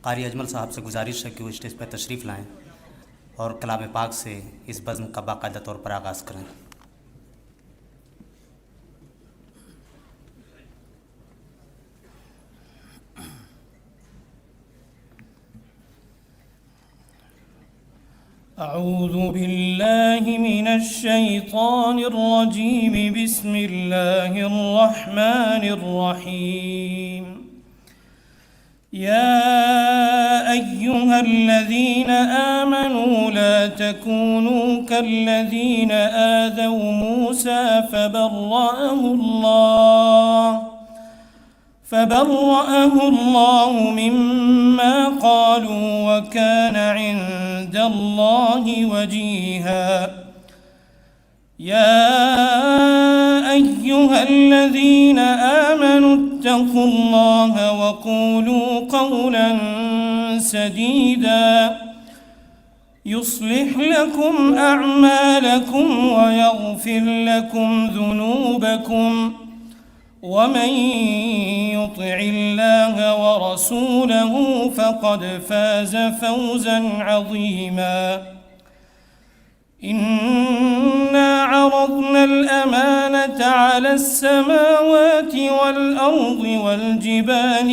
قاری اجمل صاحب سے گزارش ہے کہ وہ اسٹیج پہ تشریف لائیں اور کلام پاک سے اس بزم کا باقاعدہ طور پر آغاز کریں۔ أعوذ بالله من الشيطان الرجيم بسم الله الرحمن الرحيم يا أيها الذين آمنوا لا تكونوا كالذين آذوا موسى فبرأه الله مما قالوا وكان عند الله وجيها يا أيها الذين آمنوا اتقوا الله وقولوا قولا سديدا يصلح لكم أعمالكم ويغفر لكم ذنوبكم ومن يطع الله ورسوله فقد فاز فوزا عظيما إنا عرضنا الأمانة على السماوات والأرض والجبال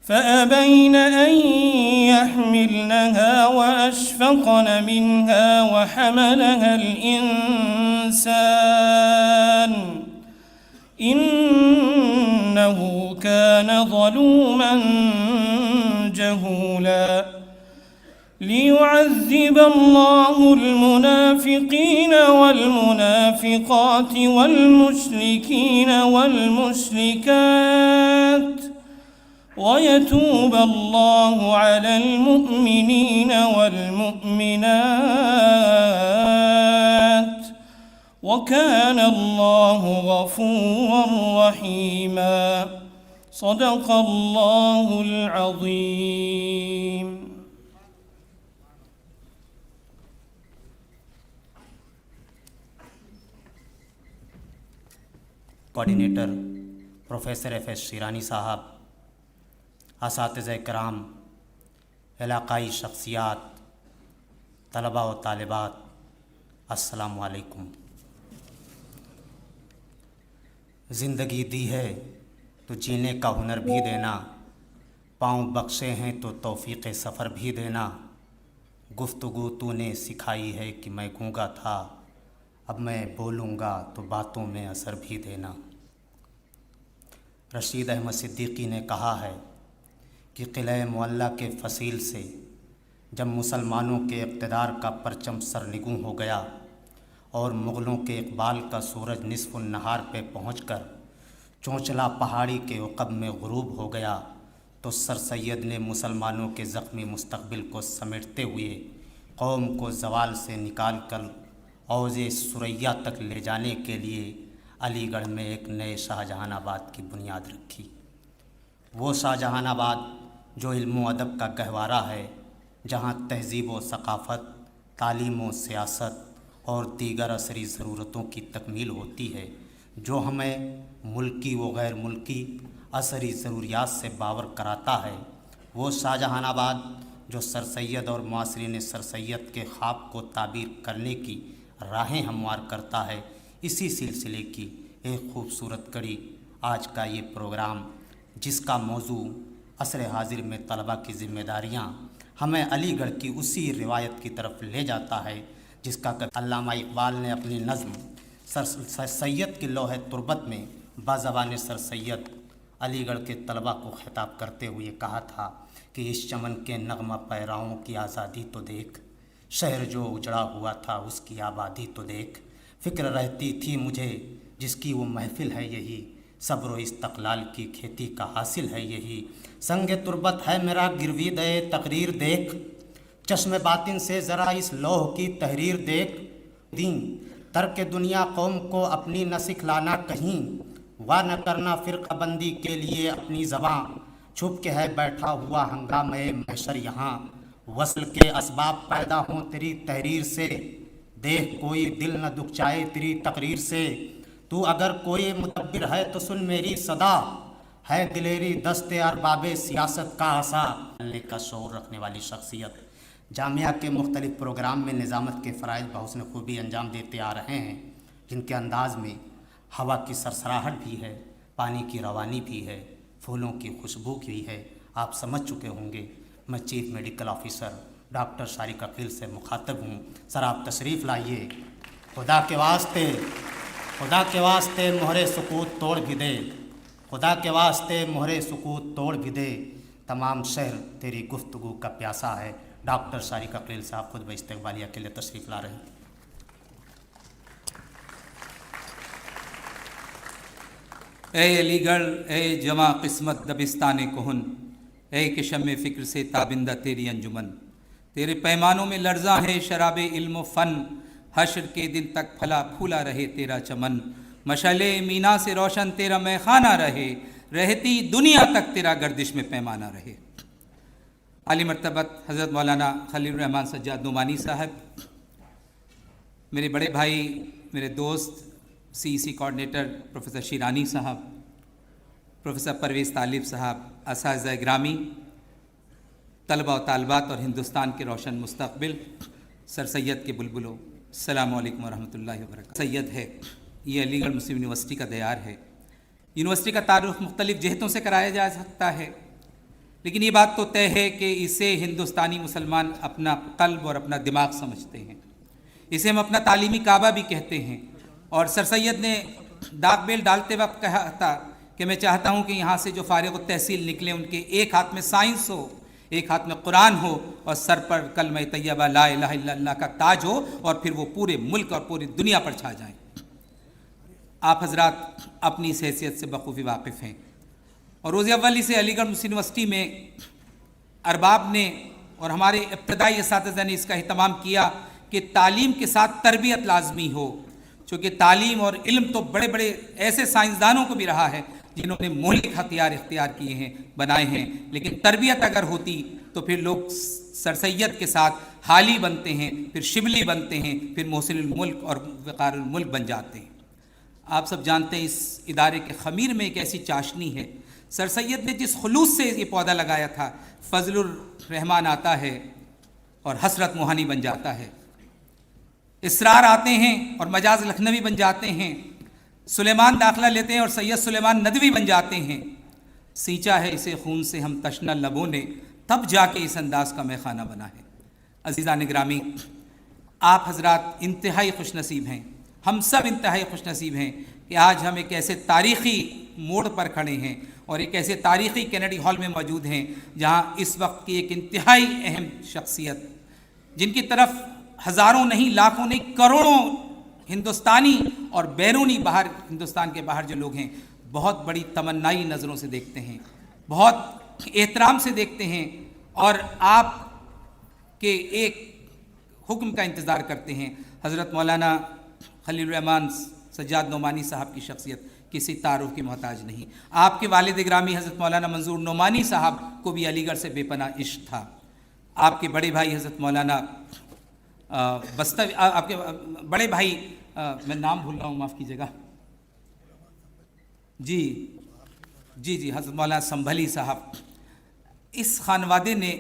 فأبين أن يحملنها وأشفقن منها وحملها الإنسان إنه كان ظلوما جهولا ليعذب الله المنافقين والمنافقات والمشركين والمشركات ويتوب الله على المؤمنين والمؤمنات وكان الله غفورا رحيما صدق الله العظيم۔ Coordinator professor F S Sherani صاحب، اساتذہ کرام، علاقائی شخصیات، طلباء و طالبات، السلام علیکم۔ زندگی دی ہے تو جینے کا ہنر بھی دینا، پاؤں بخشے ہیں تو توفیق سفر بھی دینا، گفتگو تو نے سکھائی ہے کہ میں گونگا تھا، اب میں بولوں گا تو باتوں میں اثر بھی دینا۔ رشید احمد صدیقی نے کہا ہے کہ قلعہ معلیٰ کے فصیل سے جب مسلمانوں کے اقتدار کا پرچم سرنگوں ہو گیا اور مغلوں کے اقبال کا سورج نصف النہار پہ پہنچ کر چونچلا پہاڑی کے عقب میں غروب ہو گیا، تو سر سید نے مسلمانوں کے زخمی مستقبل کو سمیٹتے ہوئے قوم کو زوال سے نکال کر اوج ثریا تک لے جانے کے لیے علی گڑھ میں ایک نئے شاہجہان آباد کی بنیاد رکھی۔ وہ شاہجہان آباد جو علم و ادب کا گہوارہ ہے، جہاں تہذیب و ثقافت، تعلیم و سیاست اور دیگر عصری ضرورتوں کی تکمیل ہوتی ہے، جو ہمیں ملکی و غیر ملکی عصری ضروریات سے باور کراتا ہے۔ وہ شاہجہان آباد جو سر سید اور معاصرین سر سید کے خواب کو تعبیر کرنے کی راہیں ہموار کرتا ہے، اسی سلسلے کی ایک خوبصورت کڑی آج کا یہ پروگرام، جس کا موضوع عصر حاضر میں طلباء کی ذمہ داریاں، ہمیں علی گڑھ کی اسی روایت کی طرف لے جاتا ہے جس کا علامہ اقبال نے اپنی نظم سر سید کی لوح تربت میں بازبان سر سید علی گڑھ کے طلباء کو خطاب کرتے ہوئے کہا تھا کہ اس چمن کے نغمہ پیراؤں کی آزادی تو دیکھ، شہر جو اجڑا ہوا تھا اس کی آبادی تو دیکھ، فکر رہتی تھی مجھے جس کی وہ محفل ہے یہی، صبر و استقلال کی کھیتی کا حاصل ہے یہی، سنگ تربت ہے میرا گروید تقریر دیکھ، چشم باطن سے ذرا اس لوح کی تحریر دیکھ، دین ترک دنیا قوم کو اپنی نہ سکھلانا کہیں، وا نہ کرنا فرقہ بندی کے لیے اپنی زباں، چھپ کے ہے بیٹھا ہوا ہنگامے محشر یہاں، وصل کے اسباب پیدا ہوں تیری تحریر سے، دیکھ کوئی دل نہ دکھچائے تیری تقریر سے، تو اگر کوئی مدبر ہے تو سن میری صدا، ہے دلیری دست ارباب سیاست کا عصا کا شعور رکھنے والی شخصیت، جامعہ کے مختلف پروگرام میں نظامت کے فرائض بحسن خوبی انجام دیتے آ رہے ہیں، جن کے انداز میں ہوا کی سرسراہٹ بھی ہے، پانی کی روانی بھی ہے، پھولوں کی خوشبو بھی ہے۔ آپ سمجھ چکے ہوں گے میں chief medical officer doctor Shariq Aqeel سے مخاطب ہوں۔ سر آپ تشریف لائیے، خدا کے واسطے مہر سکوت توڑ بھی دے، خدا کے واسطے مہر سکوت توڑ بھی دے، تمام شہر تیری گفتگو کا پیاسا ہے۔ ڈاکٹر شارق عقیل صاحب خود باستقبالیہ کے لیے تشریف لا رہے ہیں۔ اے علی گڑھ، اے جمع قسمت دبستان کہن، اے کہ شمع فکر سے تابندہ تیری انجمن، تیرے پیمانوں میں لرزاں ہے شراب علم و فن، حشر کے دن تک پھلا پھولا رہے تیرا چمن، مشعل مینا سے روشن تیرا میخانہ رہے، رہتی دنیا تک تیرا گردش میں پیمانہ رہے۔ عالی مرتبت حضرت مولانا خلیل الرحمن سجاد نعمانی صاحب، میرے بڑے بھائی، میرے دوست سی کوآرڈینیٹر پروفیسر شیرانی صاحب، پروفیسر پرویز طالب صاحب، اساتذہ گرامی، طلبہ و طالبات اور ہندوستان کے روشن مستقبل، سر سید کے بلبلوں، السلام علیکم ورحمۃ اللہ وبرکاتہ۔ سید ہے، یہ علی گڑھ مسلم یونیورسٹی کا دیار ہے۔ یونیورسٹی کا تعارف مختلف جہتوں سے کرایا جا سکتا ہے، لیکن یہ بات تو طے ہے کہ اسے ہندوستانی مسلمان اپنا قلب اور اپنا دماغ سمجھتے ہیں، اسے ہم اپنا تعلیمی کعبہ بھی کہتے ہیں۔ اور سر سید نے داغ بیل ڈالتے وقت کہا تھا کہ میں چاہتا ہوں کہ یہاں سے جو فارغ التحصیل نکلے ان کے ایک ہاتھ میں سائنس ہو، ایک ہاتھ میں قرآن ہو، اور سر پر کلمہ طیبہ لا الہ الا اللہ کا تاج ہو، اور پھر وہ پورے ملک اور پوری دنیا پر چھا جائیں۔ آپ حضرات اپنی اس حیثیت سے بخوبی واقف ہیں، اور روز اولی سے علی گڑھ مسلم یونیورسٹی میں ارباب نے اور ہمارے ابتدائی اساتذہ نے اس کا اہتمام کیا کہ تعلیم کے ساتھ تربیت لازمی ہو، چونکہ تعلیم اور علم تو بڑے بڑے ایسے سائنسدانوں کو بھی رہا ہے جنہوں نے مہلک ہتھیار اختیار کیے ہیں، بنائے ہیں، لیکن تربیت اگر ہوتی تو پھر لوگ سر سید کے ساتھ حالی بنتے ہیں، پھر شبلی بنتے ہیں، پھر محسن الملک اور وقار الملک بن جاتے ہیں۔ آپ سب جانتے ہیں اس ادارے کے خمیر میں ایک ایسی چاشنی ہے، سر سید نے جس خلوص سے یہ پودا لگایا تھا، فضل الرحمان آتا ہے اور حسرت موہانی بن جاتا ہے، اسرار آتے ہیں اور مجاز لکھنوی بن جاتے ہیں، سلیمان داخلہ لیتے ہیں اور سید سلیمان ندوی بن جاتے ہیں، سینچا ہے اسے خون سے ہم تشنہ لبوں نے، تب جا کے اس انداز کا میخانہ بنا ہے۔ عزیزان گرامی، آپ حضرات انتہائی خوش نصیب ہیں، ہم سب انتہائی خوش نصیب ہیں کہ آج ہم ایک ایسے تاریخی موڑ پر کھڑے ہیں اور ایک ایسے تاریخی کینیڈی ہال میں موجود ہیں جہاں اس وقت کی ایک انتہائی اہم شخصیت، جن کی طرف ہزاروں نہیں، لاکھوں نہیں، کروڑوں ہندوستانی اور بیرونی باہر ہندوستان کے باہر جو لوگ ہیں بہت بڑی تمنائی نظروں سے دیکھتے ہیں، بہت احترام سے دیکھتے ہیں، اور آپ کے ایک حکم کا انتظار کرتے ہیں۔ حضرت مولانا خلیل الرحمن سجاد نعمانی صاحب کی شخصیت کسی تعارف کی محتاج نہیں۔ آپ کے والد گرامی حضرت مولانا منظور نعمانی صاحب کو بھی علی گڑھ سے بے پناہ عشق تھا۔ آپ کے بڑے بھائی حضرت مولانا بستوی، آپ کے بڑے بھائی، میں نام بھول رہا ہوں، معاف کیجیے گا، جی حضرت مولانا سنبھلی صاحب، اس خانوادے نے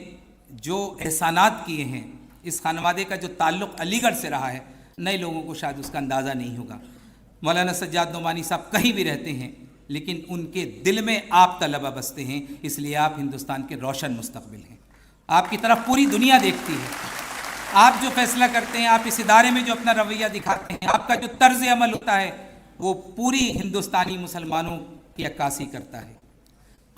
جو احسانات کیے ہیں، اس خانوادے کا جو تعلق علی گڑھ سے رہا ہے، نئے لوگوں کو شاید اس کا اندازہ نہیں ہوگا۔ مولانا سجاد نعمانی صاحب کہیں بھی رہتے ہیں لیکن ان کے دل میں آپ طلبہ بستے ہیں، اس لیے آپ ہندوستان کے روشن مستقبل ہیں۔ آپ کی طرف پوری دنیا دیکھتی ہے، آپ جو فیصلہ کرتے ہیں، آپ اس ادارے میں جو اپنا رویہ دکھاتے ہیں، آپ کا جو طرز عمل ہوتا ہے وہ پوری ہندوستانی مسلمانوں کی عکاسی کرتا ہے۔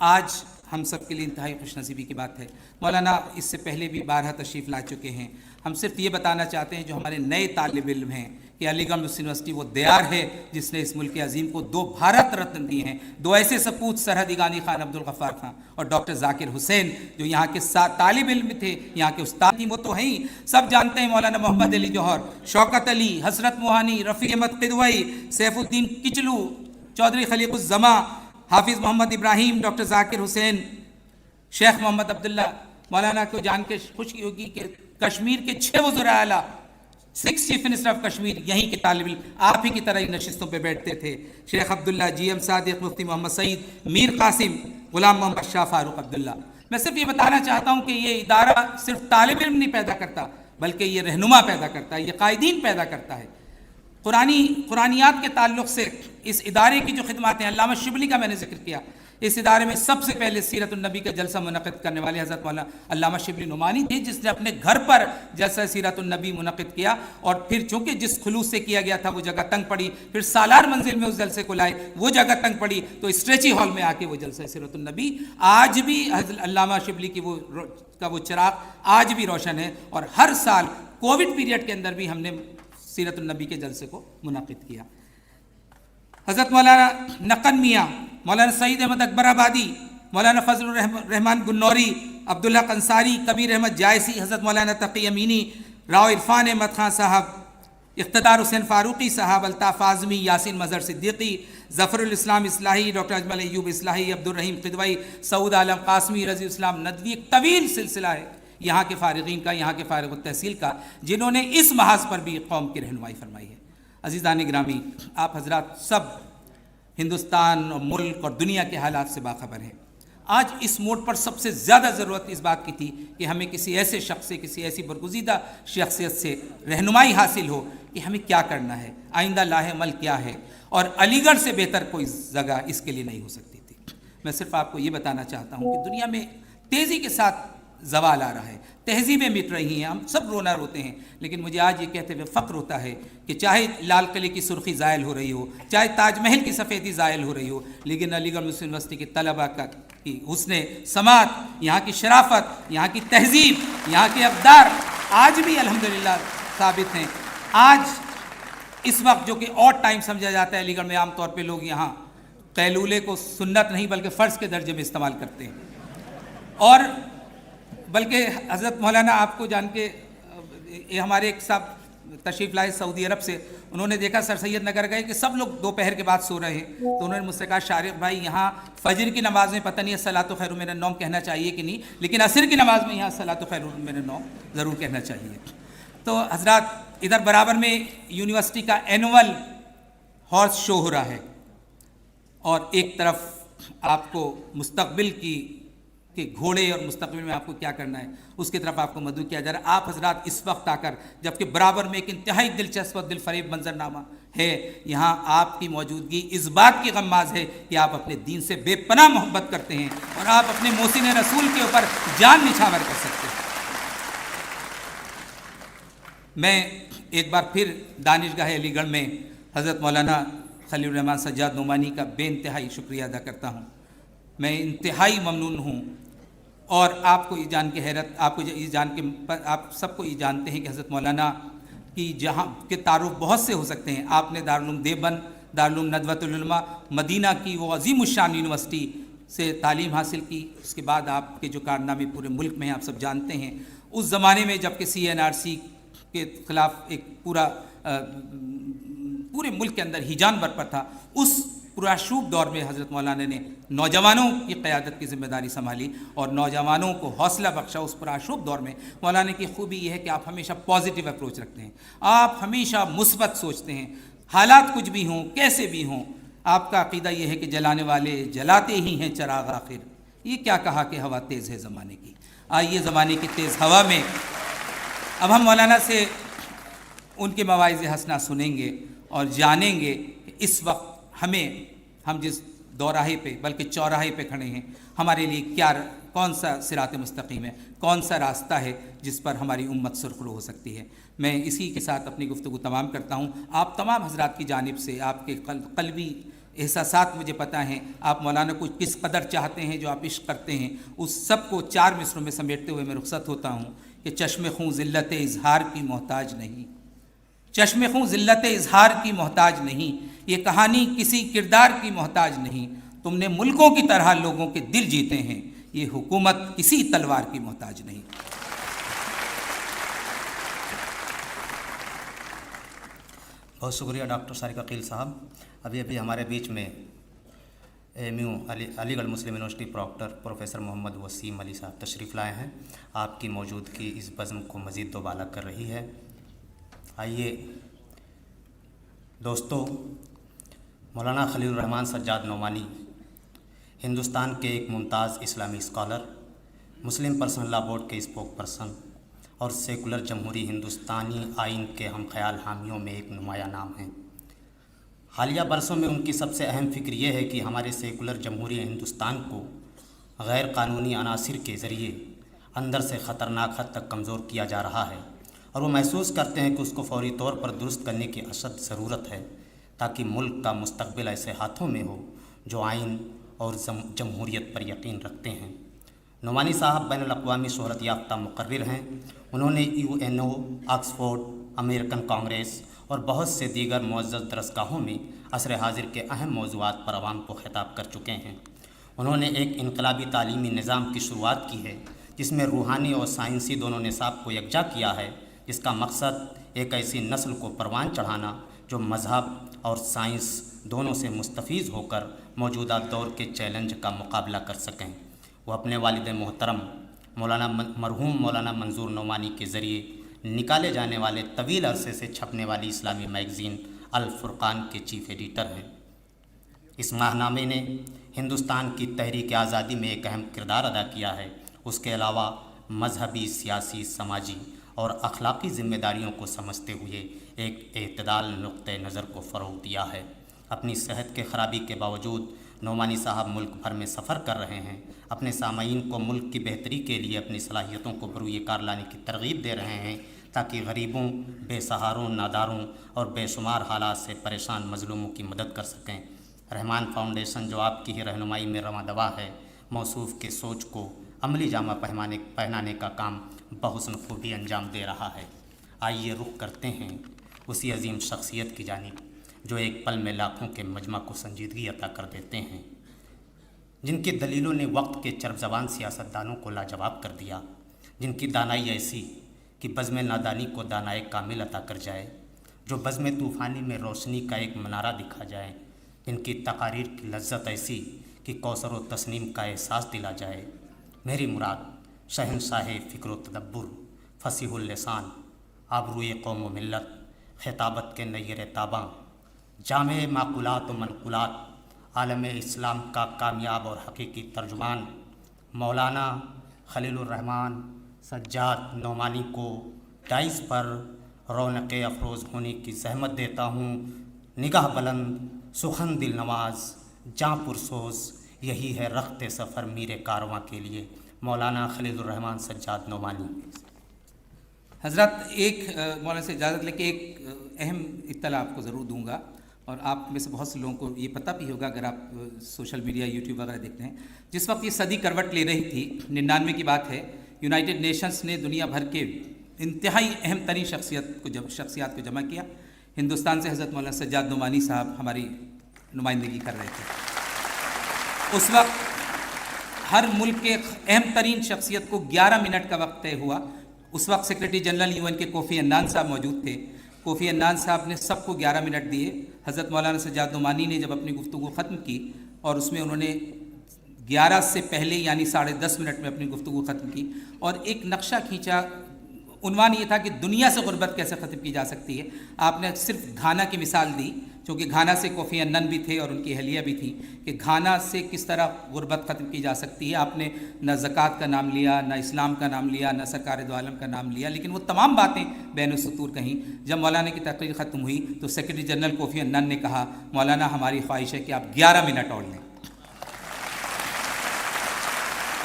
آج ہم سب کے لیے انتہائی خوش نصیبی کی بات ہے، مولانا اس سے پہلے بھی بارہا تشریف لا چکے ہیں، ہم صرف یہ بتانا چاہتے ہیں جو ہمارے نئے طالب علم ہیں کہ علی گڑھ مسلم یونیورسٹی وہ دیار ہے جس نے اس ملک عظیم کو 2 بھارت رتن دیے ہیں، 2 ایسے سپوت سرحدی گاندھی خان عبدالغفار خان اور ڈاکٹر ذاکر حسین، جو یہاں کے طالب علم تھے، یہاں کے استاد تھے، وہ تو ہیں ہی، سب جانتے ہیں، مولانا محمد علی جوہر، شوکت علی، حسرت موہانی، رفیع احمد قدوئی، سیف الدین کچلو، چودھری خلیق الزماں، حافظ محمد ابراہیم، ڈاکٹر ذاکر حسین، شیخ محمد عبداللہ۔ مولانا کو جان کے خوشی ہوگی کہ کشمیر کے 6 وزراء اعلیٰ 6 چیف منسٹر آف کشمیر یہیں کے طالب علم آپ ہی کی طرح ہی نشستوں پہ بیٹھتے تھے. شیخ عبداللہ, جی ایم صادق, مفتی محمد سعید, میر قاسم, غلام محمد شاہ فاروق عبداللہ. میں صرف یہ بتانا چاہتا ہوں کہ یہ ادارہ صرف طالب علم نہیں پیدا کرتا بلکہ یہ رہنما پیدا کرتا ہے, یہ قائدین پیدا کرتا ہے. قرآنیات کے تعلق سے اس ادارے کی جو خدمات ہیں, علامہ شبلی کا میں نے ذکر کیا, اس ادارے میں سب سے پہلے سیرت النبی کا جلسہ منعقد کرنے والے حضرت مولانا علامہ شبلی نعمانی تھے, جس نے اپنے گھر پر جلسہ سیرت النبی منعقد کیا. اور پھر چونکہ جس خلوص سے کیا گیا تھا وہ جگہ تنگ پڑی, پھر سالار منزل میں اس جلسے کو لائے, وہ جگہ تنگ پڑی, تو اسٹریچی ہال میں آ کے وہ جلسہ سیرت النبی آج بھی علامہ شبلی کی وہ چراغ آج بھی روشن ہے. اور ہر سال کووڈ پیریڈ کے اندر بھی ہم نے سیرت النبی کے جلسے کو منعقد کیا. حضرت مولانا نقن میاں, مولانا سعید احمد اکبر آبادی, مولانا فضل الرحمان گنوری, عبداللہ قنصاری, کبیر احمد جائسی, حضرت مولانا تقی امینی, راؤ عرفان احمد خان صاحب, اقتدار حسین فاروقی صاحب, الطاف اعظمی, یاسین مظہر صدیقی, ظفر الاسلام اصلاحی, ڈاکٹر اجمل ایوب اصلاحی, عبدالرحیم قدوئی, سعود عالم قاسمی, رضی الاسلام ندوی. ایک طویل سلسلہ ہے یہاں کے فارغین کا, یہاں کے فارغ التحصیل کا, جنہوں نے اس محاذ پر بھی قوم کی رہنمائی فرمائی ہے. عزیزان گرامی, آپ حضرات سب ہندوستان اور ملک اور دنیا کے حالات سے باخبر ہیں. آج اس موڑ پر سب سے زیادہ ضرورت اس بات کی تھی کہ ہمیں کسی ایسے شخص سے, کسی ایسی برگزیدہ شخصیت سے رہنمائی حاصل ہو کہ ہمیں کیا کرنا ہے, آئندہ لاہ عمل کیا ہے. اور علی گڑھ سے بہتر کوئی جگہ اس کے لیے نہیں ہو سکتی تھی. میں صرف آپ کو یہ بتانا چاہتا ہوں کہ دنیا میں تیزی کے ساتھ زوال آ رہا ہے, تہذیبیں مٹ رہی ہیں, ہم سب رونا روتے ہیں, لیکن مجھے آج یہ کہتے ہوئے فخر ہوتا ہے کہ چاہے لال قلعے کی سرخی زائل ہو رہی ہو, چاہے تاج محل کی سفیدی زائل ہو رہی ہو, لیکن علی گڑھ مسلم یونیورسٹی کے طلباء کی حسن سماعت, یہاں کی شرافت, یہاں کی تہذیب, یہاں کے اقدار آج بھی الحمدللہ ثابت ہیں. آج اس وقت جو کہ آڈ ٹائم سمجھا جاتا ہے, علی گڑھ میں عام طور پہ لوگ یہاں قیلولے کو سنت نہیں بلکہ فرض کے درجے میں استعمال کرتے ہیں. اور بلکہ حضرت مولانا آپ کو جان کے, ہمارے ایک صاحب تشریف لائے سعودی عرب سے, انہوں نے دیکھا سر سید نگر گئے کہ سب لوگ دوپہر کے بعد سو رہے ہیں, تو انہوں نے مجھ سے کہا شارق بھائی یہاں فجر کی نماز میں پتہ نہیں الصلاۃ خیر من النوم کہنا چاہیے کہ نہیں, لیکن عصر کی نماز میں یہاں الصلاۃ خیر من النوم ضرور کہنا چاہیے. تو حضرات ادھر برابر میں یونیورسٹی کا اینول ہارس شو ہو رہا ہے, اور ایک طرف آپ کو مستقبل کہ گھوڑے اور مستقبل میں آپ کو کیا کرنا ہے اس کی طرف آپ کو مدعو کیا جا رہا ہے. آپ حضرات اس وقت آ کر, جبکہ برابر میں ایک انتہائی دلچسپ اور دل فریب منظرنامہ ہے, یہاں آپ کی موجودگی اس بات کی غماز ہے کہ آپ اپنے دین سے بے پناہ محبت کرتے ہیں اور آپ اپنے محسن رسول کے اوپر جان نچھاور کر سکتے ہیں. میں ایک بار پھر دانشگاہ علی گڑھ میں حضرت مولانا خلیل الرحمان سجاد نعمانی کا بے انتہائی شکریہ ادا کرتا ہوں. میں انتہائی ممنون ہوں, اور آپ کو یہ جان کے حیرت, آپ کو یہ جان کے, آپ سب کو یہ جانتے ہیں کہ حضرت مولانا کی جہاں کے تعارف بہت سے ہو سکتے ہیں. آپ نے دارالعلوم دیوبند, دارالعلوم ندوۃ العلماء مدینہ کی وہ عظیم الشان یونیورسٹی سے تعلیم حاصل کی. اس کے بعد آپ کے جو کارنامے پورے ملک میں ہیں آپ سب جانتے ہیں. اس زمانے میں جب کہ CNRC کے خلاف ایک پورے ملک کے اندر ہیجان برپا تھا, اس پرآشوب دور میں حضرت مولانا نے نوجوانوں کی قیادت کی ذمہ داری سنبھالی اور نوجوانوں کو حوصلہ بخشا. اس پرآشوب دور میں مولانا کی خوبی یہ ہے کہ آپ ہمیشہ پازیٹیو اپروچ رکھتے ہیں, آپ ہمیشہ مثبت سوچتے ہیں, حالات کچھ بھی ہوں, کیسے بھی ہوں. آپ کا عقیدہ یہ ہے کہ جلانے والے جلاتے ہی ہیں چراغ آخر. یہ کیا کہا کہ ہوا تیز ہے زمانے کی. آئیے زمانے کی تیز ہوا میں اب ہم مولانا سے ان کے مواعظ حسنہ سنیں گے اور جانیں گے کہ اس وقت ہم جس دوراہے پہ بلکہ چوراہے پہ کھڑے ہیں, ہمارے لیے کون سا صراط مستقیم ہے, کون سا راستہ ہے جس پر ہماری امت سرخرو ہو سکتی ہے. میں اسی کے ساتھ اپنی گفتگو تمام کرتا ہوں. آپ تمام حضرات کی جانب سے آپ کے قلبی احساسات مجھے پتہ ہیں, آپ مولانا کو کس قدر چاہتے ہیں, جو آپ عشق کرتے ہیں, اس سب کو 4 مصروں میں سمیٹتے ہوئے میں رخصت ہوتا ہوں کہ چشم خوں ذلت اظہار کی محتاج نہیں, چشم خوں ذلت اظہار کی محتاج نہیں, یہ کہانی کسی کردار کی محتاج نہیں, تم نے ملکوں کی طرح لوگوں کے دل جیتے ہیں, یہ حکومت کسی تلوار کی محتاج نہیں. بہت شکریہ ڈاکٹر سارق عقیل صاحب. ابھی ہمارے بیچ میں AMU علی گڑھ مسلم یونیورسٹی پروکٹر پروفیسر محمد وسیم علی صاحب تشریف لائے ہیں. آپ کی موجودگی اس بزم کو مزید دوبالا کر رہی ہے. آئیے دوستو، مولانا خلیل الرحمان سجاد نعمانی ہندوستان کے ایک ممتاز اسلامی اسکالر، مسلم پرسنل لا بورڈ کے اسپوک پرسن اور سیکولر جمہوری ہندوستانی آئین کے ہم خیال حامیوں میں ایک نمایاں نام ہیں۔ حالیہ برسوں میں ان کی سب سے اہم فکر یہ ہے کہ ہمارے سیکولر جمہوری ہندوستان کو غیر قانونی عناصر کے ذریعے اندر سے خطرناک حد تک کمزور کیا جا رہا ہے، اور وہ محسوس کرتے ہیں کہ اس کو فوری طور پر درست کرنے کی اشد ضرورت ہے تاکہ ملک کا مستقبل ایسے ہاتھوں میں ہو جو آئین اور جمہوریت پر یقین رکھتے ہیں۔ نعمانی صاحب بین الاقوامی شہرت یافتہ مقرر ہیں۔ انہوں نے UNO، آکسفورڈ، امریکن کانگریس اور بہت سے دیگر معزز درسگاہوں میں عصر حاضر کے اہم موضوعات پر عوام کو خطاب کر چکے ہیں۔ انہوں نے ایک انقلابی تعلیمی نظام کی شروعات کی ہے جس میں روحانی اور سائنسی دونوں نصاب کو یکجا کیا ہے، جس کا مقصد ایک ایسی نسل کو پروان چڑھانا جو مذہب اور سائنس دونوں سے مستفیض ہو کر موجودہ دور کے چیلنج کا مقابلہ کر سکیں۔ وہ اپنے والد محترم مرحوم مولانا منظور نعمانی کے ذریعے نکالے جانے والے طویل عرصے سے چھپنے والی اسلامی میگزین الفرقان کے چیف ایڈیٹر ہیں۔ اس ماہنامے نے ہندوستان کی تحریک آزادی میں ایک اہم کردار ادا کیا ہے۔ اس کے علاوہ مذہبی، سیاسی، سماجی اور اخلاقی ذمہ داریوں کو سمجھتے ہوئے ایک اعتدال نقطۂ نظر کو فروغ دیا ہے۔ اپنی صحت کے خرابی کے باوجود نعمانی صاحب ملک بھر میں سفر کر رہے ہیں، اپنے سامعین کو ملک کی بہتری کے لیے اپنی صلاحیتوں کو بروئے کار لانے کی ترغیب دے رہے ہیں تاکہ غریبوں، بے سہاروں، ناداروں اور بے شمار حالات سے پریشان مظلوموں کی مدد کر سکیں۔ رحمان فاؤنڈیشن، جو آپ کی ہی رہنمائی میں رواں دوا ہے، موصوف کے سوچ کو عملی جامہ پہنانے کا کام بحسن خوبی انجام دے رہا ہے۔ آئیے رخ کرتے ہیں اسی عظیم شخصیت کی جانب جو ایک پل میں لاکھوں کے مجمع کو سنجیدگی عطا کر دیتے ہیں، جن کی دلیلوں نے وقت کے چرب زبان سیاستدانوں کو لاجواب کر دیا، جن کی دانائی ایسی کہ بزم نادانی کو دانائے کامل عطا کر جائے، جو بزم طوفانی میں روشنی کا ایک منارہ دکھا جائے، جن کی تقاریر کی لذت ایسی کہ کوثر و تسنیم کا احساس دلا جائے۔ میری مراد شہنشاہ فکر و تدبر، فصیح اللسان، آبروئے قوم و ملت، خطابت کے نیر تاباں، جامع معقولات و منقولات، عالم اسلام کا کامیاب اور حقیقی ترجمان مولانا خلیل الرحمان سجاد نعمانی کو ڈائز پر رونق افروز ہونے کی زحمت دیتا ہوں۔ نگاہ بلند، سخن دل نواز، جاں پرسوز، یہی ہے رخت سفر میر کارواں کے لیے۔ مولانا خلیل الرحمان سجاد نعمانی۔ حضرات، ایک مولانا سے اجازت لے کے ایک اہم اطلاع آپ کو ضرور دوں گا، اور آپ میں سے بہت سے لوگوں کو یہ پتہ بھی ہوگا اگر آپ سوشل میڈیا، یوٹیوب وغیرہ دیکھتے ہیں۔ جس وقت یہ صدی کروٹ لے رہی تھی، 99 کی بات ہے، یونائٹڈ نیشنز نے دنیا بھر کے انتہائی اہم ترین شخصیات کو جمع کیا۔ ہندوستان سے حضرت مولانا سجاد نعمانی صاحب ہماری نمائندگی کر رہے تھے۔ اس وقت ہر ملک کے اہم ترین شخصیت کو 11 منٹ کا وقت طے ہوا۔ اس وقت سیکریٹری جنرل UN کے کوفی عنان صاحب موجود تھے۔ کوفی عنان صاحب نے سب کو 11 منٹ دیے۔ حضرت مولانا سجاد نعمانی نے جب اپنی گفتگو ختم کی اور اس میں انہوں نے 11 سے پہلے یعنی 10:30 منٹ میں اپنی گفتگو ختم کی اور ایک نقشہ کھینچا۔ عنوان یہ تھا کہ دنیا سے غربت کیسے ختم کی جا سکتی ہے۔ آپ نے صرف گھانا کی مثال دی، چونکہ گھانا سے کوفی عنان بھی تھے اور ان کی اہلیہ بھی تھی، کہ گھانا سے کس طرح غربت ختم کی جا سکتی ہے۔ آپ نے نہ زکوٰۃ کا نام لیا، نہ اسلام کا نام لیا، نہ سرکار دو عالم کا نام لیا، لیکن وہ تمام باتیں بین السطور کہیں۔ جب مولانا کی تقریر ختم ہوئی تو سیکریٹری جنرل کوفی عنان نے کہا، مولانا ہماری خواہش ہے کہ آپ 11 منٹ اور لیں۔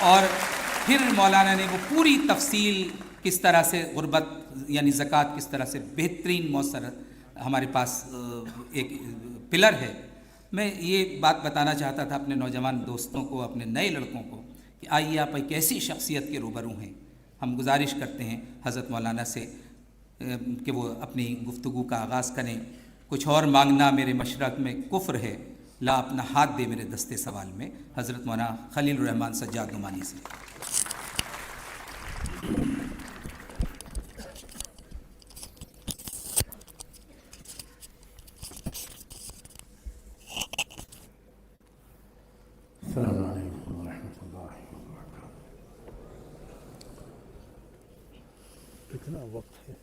اور پھر مولانا نے وہ پوری تفصیل، کس طرح سے غربت یعنی زکوٰۃ کس طرح سے بہترین مؤثر ہمارے پاس ایک پلر ہے۔ میں یہ بات بتانا چاہتا تھا اپنے نوجوان دوستوں کو، اپنے نئے لڑکوں کو، کہ آئیے آپ ایک ایسی شخصیت کے روبرو ہیں۔ ہم گزارش کرتے ہیں حضرت مولانا سے کہ وہ اپنی گفتگو کا آغاز کریں۔ کچھ اور مانگنا میرے مشرق میں کفر ہے، لا اپنا ہاتھ دے میرے دستے سوال میں۔ حضرت مولانا خلیل الرحمان سجاد نعمانی سے۔ السلام علیکم ورحمۃ اللہ وبرکاتہ۔ کتنا وقت ہے؟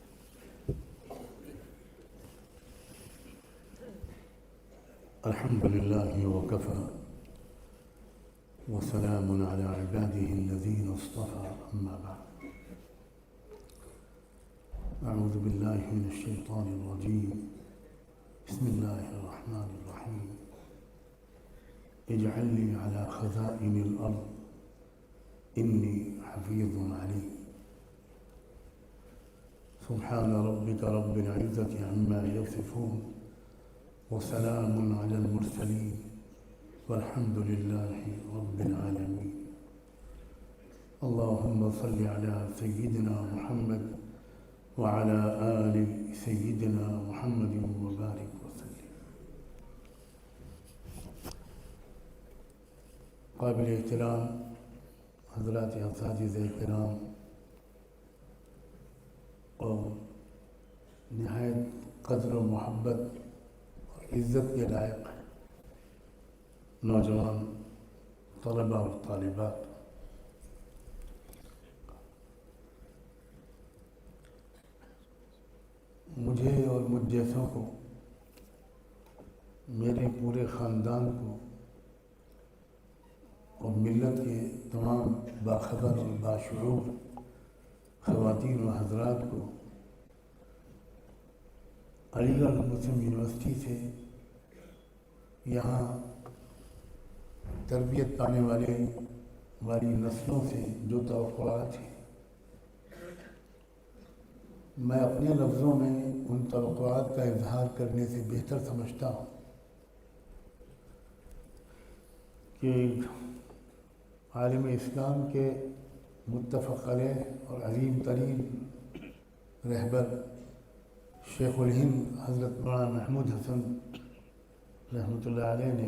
الحمد لله وكفى وسلام على عباده الذين اصطفى أما بعد أعوذ بالله من الشيطان الرجيم بسم الله الرحمن الرحيم اجعلني على خزائن الأرض إني حفيظ عليم سبحان ربك رب العزة عما يصفون وسلام على المرسلين والحمد لله رب العالمين اللهم صل على سيدنا محمد وعلى آل سيدنا محمد وبارك وسلم. قابل احترام حضرات اساتذہ کرام اور نہایت قدر و محبت اور عزت کے لائق نوجوان طلباء اور طالبات، مجھے اور مجھ جیسوں کو، میرے پورے خاندان کو اور ملت کے تمام باخبر اور باشعور خواتین و حضرات کو علی گڑھ مسلم یونیورسٹی سے یہاں تربیت پانے والی نسلوں سے جو توقعات ہیں، میں اپنے لفظوں میں ان توقعات کا اظہار کرنے سے بہتر سمجھتا ہوں کہ عالم اسلام کے متفق علیہ اور عظیم ترین رہبر شیخ الہند حضرت مولانا محمود حسن رحمۃ اللہ علیہ نے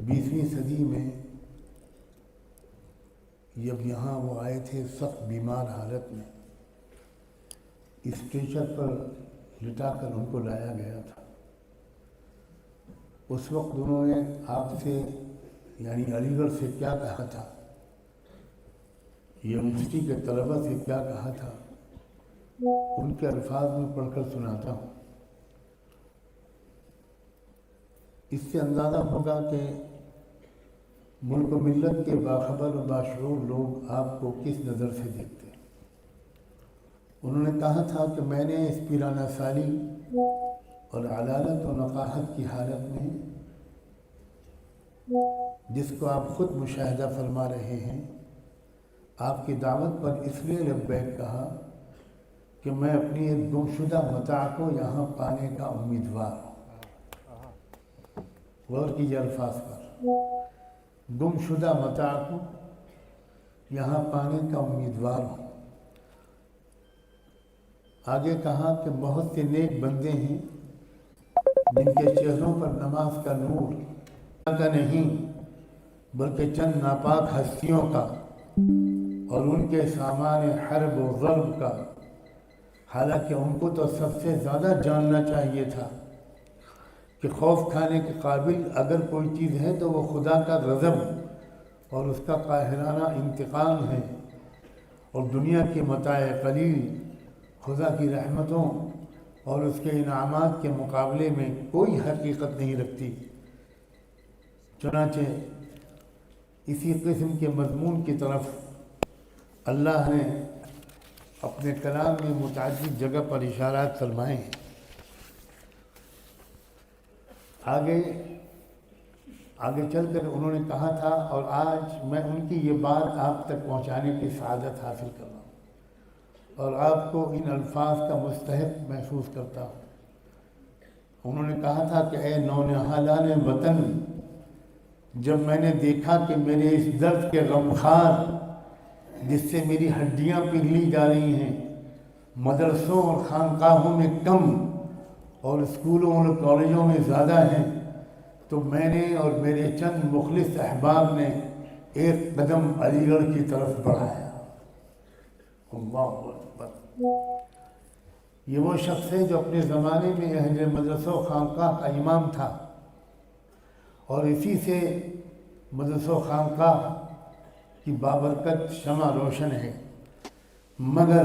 بیسویں صدی میں جب یہاں وہ آئے تھے سخت بیمار حالت میں، اسٹریچر پر لٹا کر ان کو لایا گیا تھا، اس وقت انہوں نے آپ سے یعنی علی گڑھ سے کیا کہا تھا، یونیورسٹی کے طلبہ سے کیا کہا تھا، ان کے الفاظ میں پڑھ کر سناتا ہوں۔ اس سے اندازہ ہوگا کہ ملک و ملت کے باخبر و باشعور لوگ آپ کو کس نظر سے دیکھتے ہیں۔ انہوں نے کہا تھا کہ میں نے اس پیرانہ سالی اور علالت و نقاہت کی حالت میں، جس کو آپ خود مشاہدہ فرما رہے ہیں، آپ کی دعوت پر اس لیے لبیک کہا کہ میں اپنی ایک گمشدہ متاع کو یہاں پانے کا امیدوار ہوں۔ غور کیجیے الفاظ پر، گمشدہ متاع کو یہاں پانے کا امیدوار ہوں۔ آگے کہا کہ بہت سے نیک بندے ہیں جن کے چہروں پر نماز کا نور کا نہیں بلکہ چند ناپاک ہستیوں کا اور ان کے سامان حرب و ضرب کا، حالانکہ ان کو تو سب سے زیادہ جاننا چاہیے تھا کہ خوف کھانے کے قابل اگر کوئی چیز ہے تو وہ خدا کا غضب اور اس کا قاہرانہ انتقام ہے، اور دنیا کے متاع قلیل خدا کی رحمتوں اور اس کے انعامات کے مقابلے میں کوئی حقیقت نہیں رکھتی۔ چنانچہ اسی قسم کے مضمون کی طرف اللہ نے اپنے کلام میں متعدد جگہ پر اشارات فرمائے ہیں۔ آگے چل کر انہوں نے کہا تھا، اور آج میں ان کی یہ بات آپ تک پہنچانے کی سعادت حاصل کر رہا ہوں اور آپ کو ان الفاظ کا مستحق محسوس کرتا ہوں۔ انہوں نے کہا تھا کہ اے نونہالان وطن، جب میں نے دیکھا کہ میرے اس درد کے غمخوار جس سے میری ہڈیاں پگھلی جا رہی ہیں مدرسوں اور خانقاہوں میں کم اور اسکولوں اور کالجوں میں زیادہ ہیں، تو میں نے اور میرے چند مخلص احباب نے ایک قدم علی گڑھ کی طرف بڑھایا۔ اللہ اکبر۔ یہ وہ شخص ہے جو اپنے زمانے میں اہل مدرسہ و خانقاہ کا امام تھا، اور اسی سے مدرسہ و خانقاہ کی بابرکت شمع روشن ہے، مگر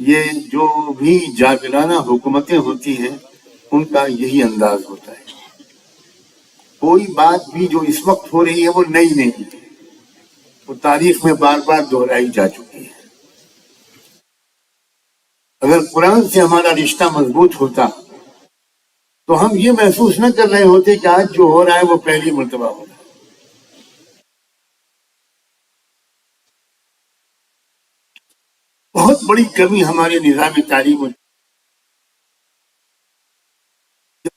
یہ جو بھی جابرانہ حکومتیں ہوتی ہیں ان کا یہی انداز ہوتا ہے. کوئی بات بھی جو اس وقت ہو رہی ہے وہ نئی نہیں ہے، وہ تاریخ میں بار بار دہرائی جا چکی ہے. اگر قرآن سے ہمارا رشتہ مضبوط ہوتا تو ہم یہ محسوس نہ کر رہے ہوتے کہ آج جو ہو رہا ہے وہ پہلی مرتبہ ہو رہا ہے. بہت بڑی کمی ہمارے نظام تعلیم میں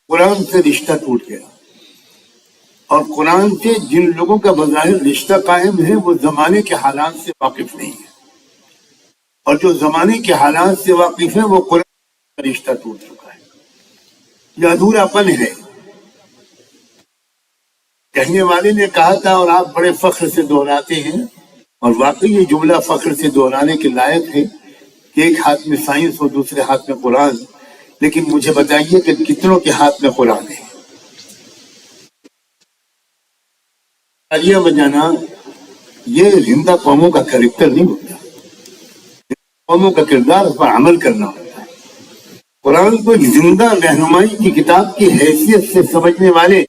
قرآن سے رشتہ ٹوٹ گیا. اور قرآن سے جن لوگوں کا بظاہر رشتہ قائم ہے وہ زمانے کے حالات سے واقف نہیں ہے، اور جو زمانے کے حالات سے واقف ہیں وہ قرآن کا رشتہ ٹوٹ چکا ہے. یہ ادھورا پن ہے. کہنے والے نے کہا تھا اور آپ بڑے فخر سے دہراتے ہیں، اور واقعی یہ جملہ فخر سے دہرانے کے لائق ہے کہ ایک ہاتھ میں سائنس اور دوسرے ہاتھ میں قرآن. لیکن مجھے بتائیے کہ کتنوں کے ہاتھ میں قرآن ہے؟ تالیاں بجانا یہ زندہ قوموں کا کریکٹر نہیں ہوتا، قوموں کا کردار اس پر عمل کرنا ہوتا ہے. قرآن کو ایک زندہ رہنمائی کی کتاب کی حیثیت سے سمجھنے والے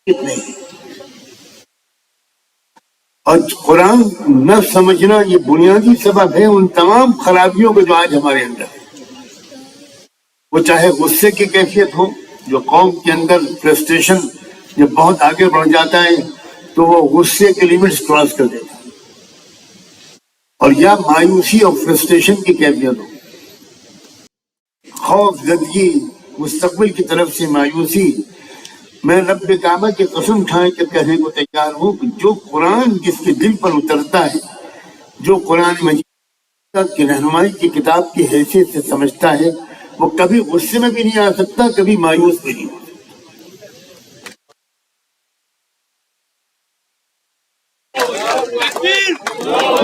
نہیں، اور قرآن نہ سمجھنا یہ بنیادی سبب ہے ان تمام خرابیوں کو جو آج ہمارے اندر ہے. وہ چاہے غصے کی کیفیت ہو، جو قوم کے اندر فرسٹریشن جب بہت آگے بڑھ جاتا ہے تو وہ غصے کے لیمٹس کراس کر دیتا ہے، اور یا مایوسی اور فرسٹریشن کی کیفیت ہو، خوف زدگی، مستقبل کی طرف سے مایوسی. میں رب کعبہ کی قسم کھائے کر کہنے کو تیار ہوں کہ جو قرآن جس کے دل پر اترتا ہے، جو قرآن مجید کی رہنمائی کی کتاب کی حیثیت سے سمجھتا ہے، وہ کبھی غصے میں بھی نہیں آ سکتا، کبھی مایوس بھی نہیں ہو سکتا.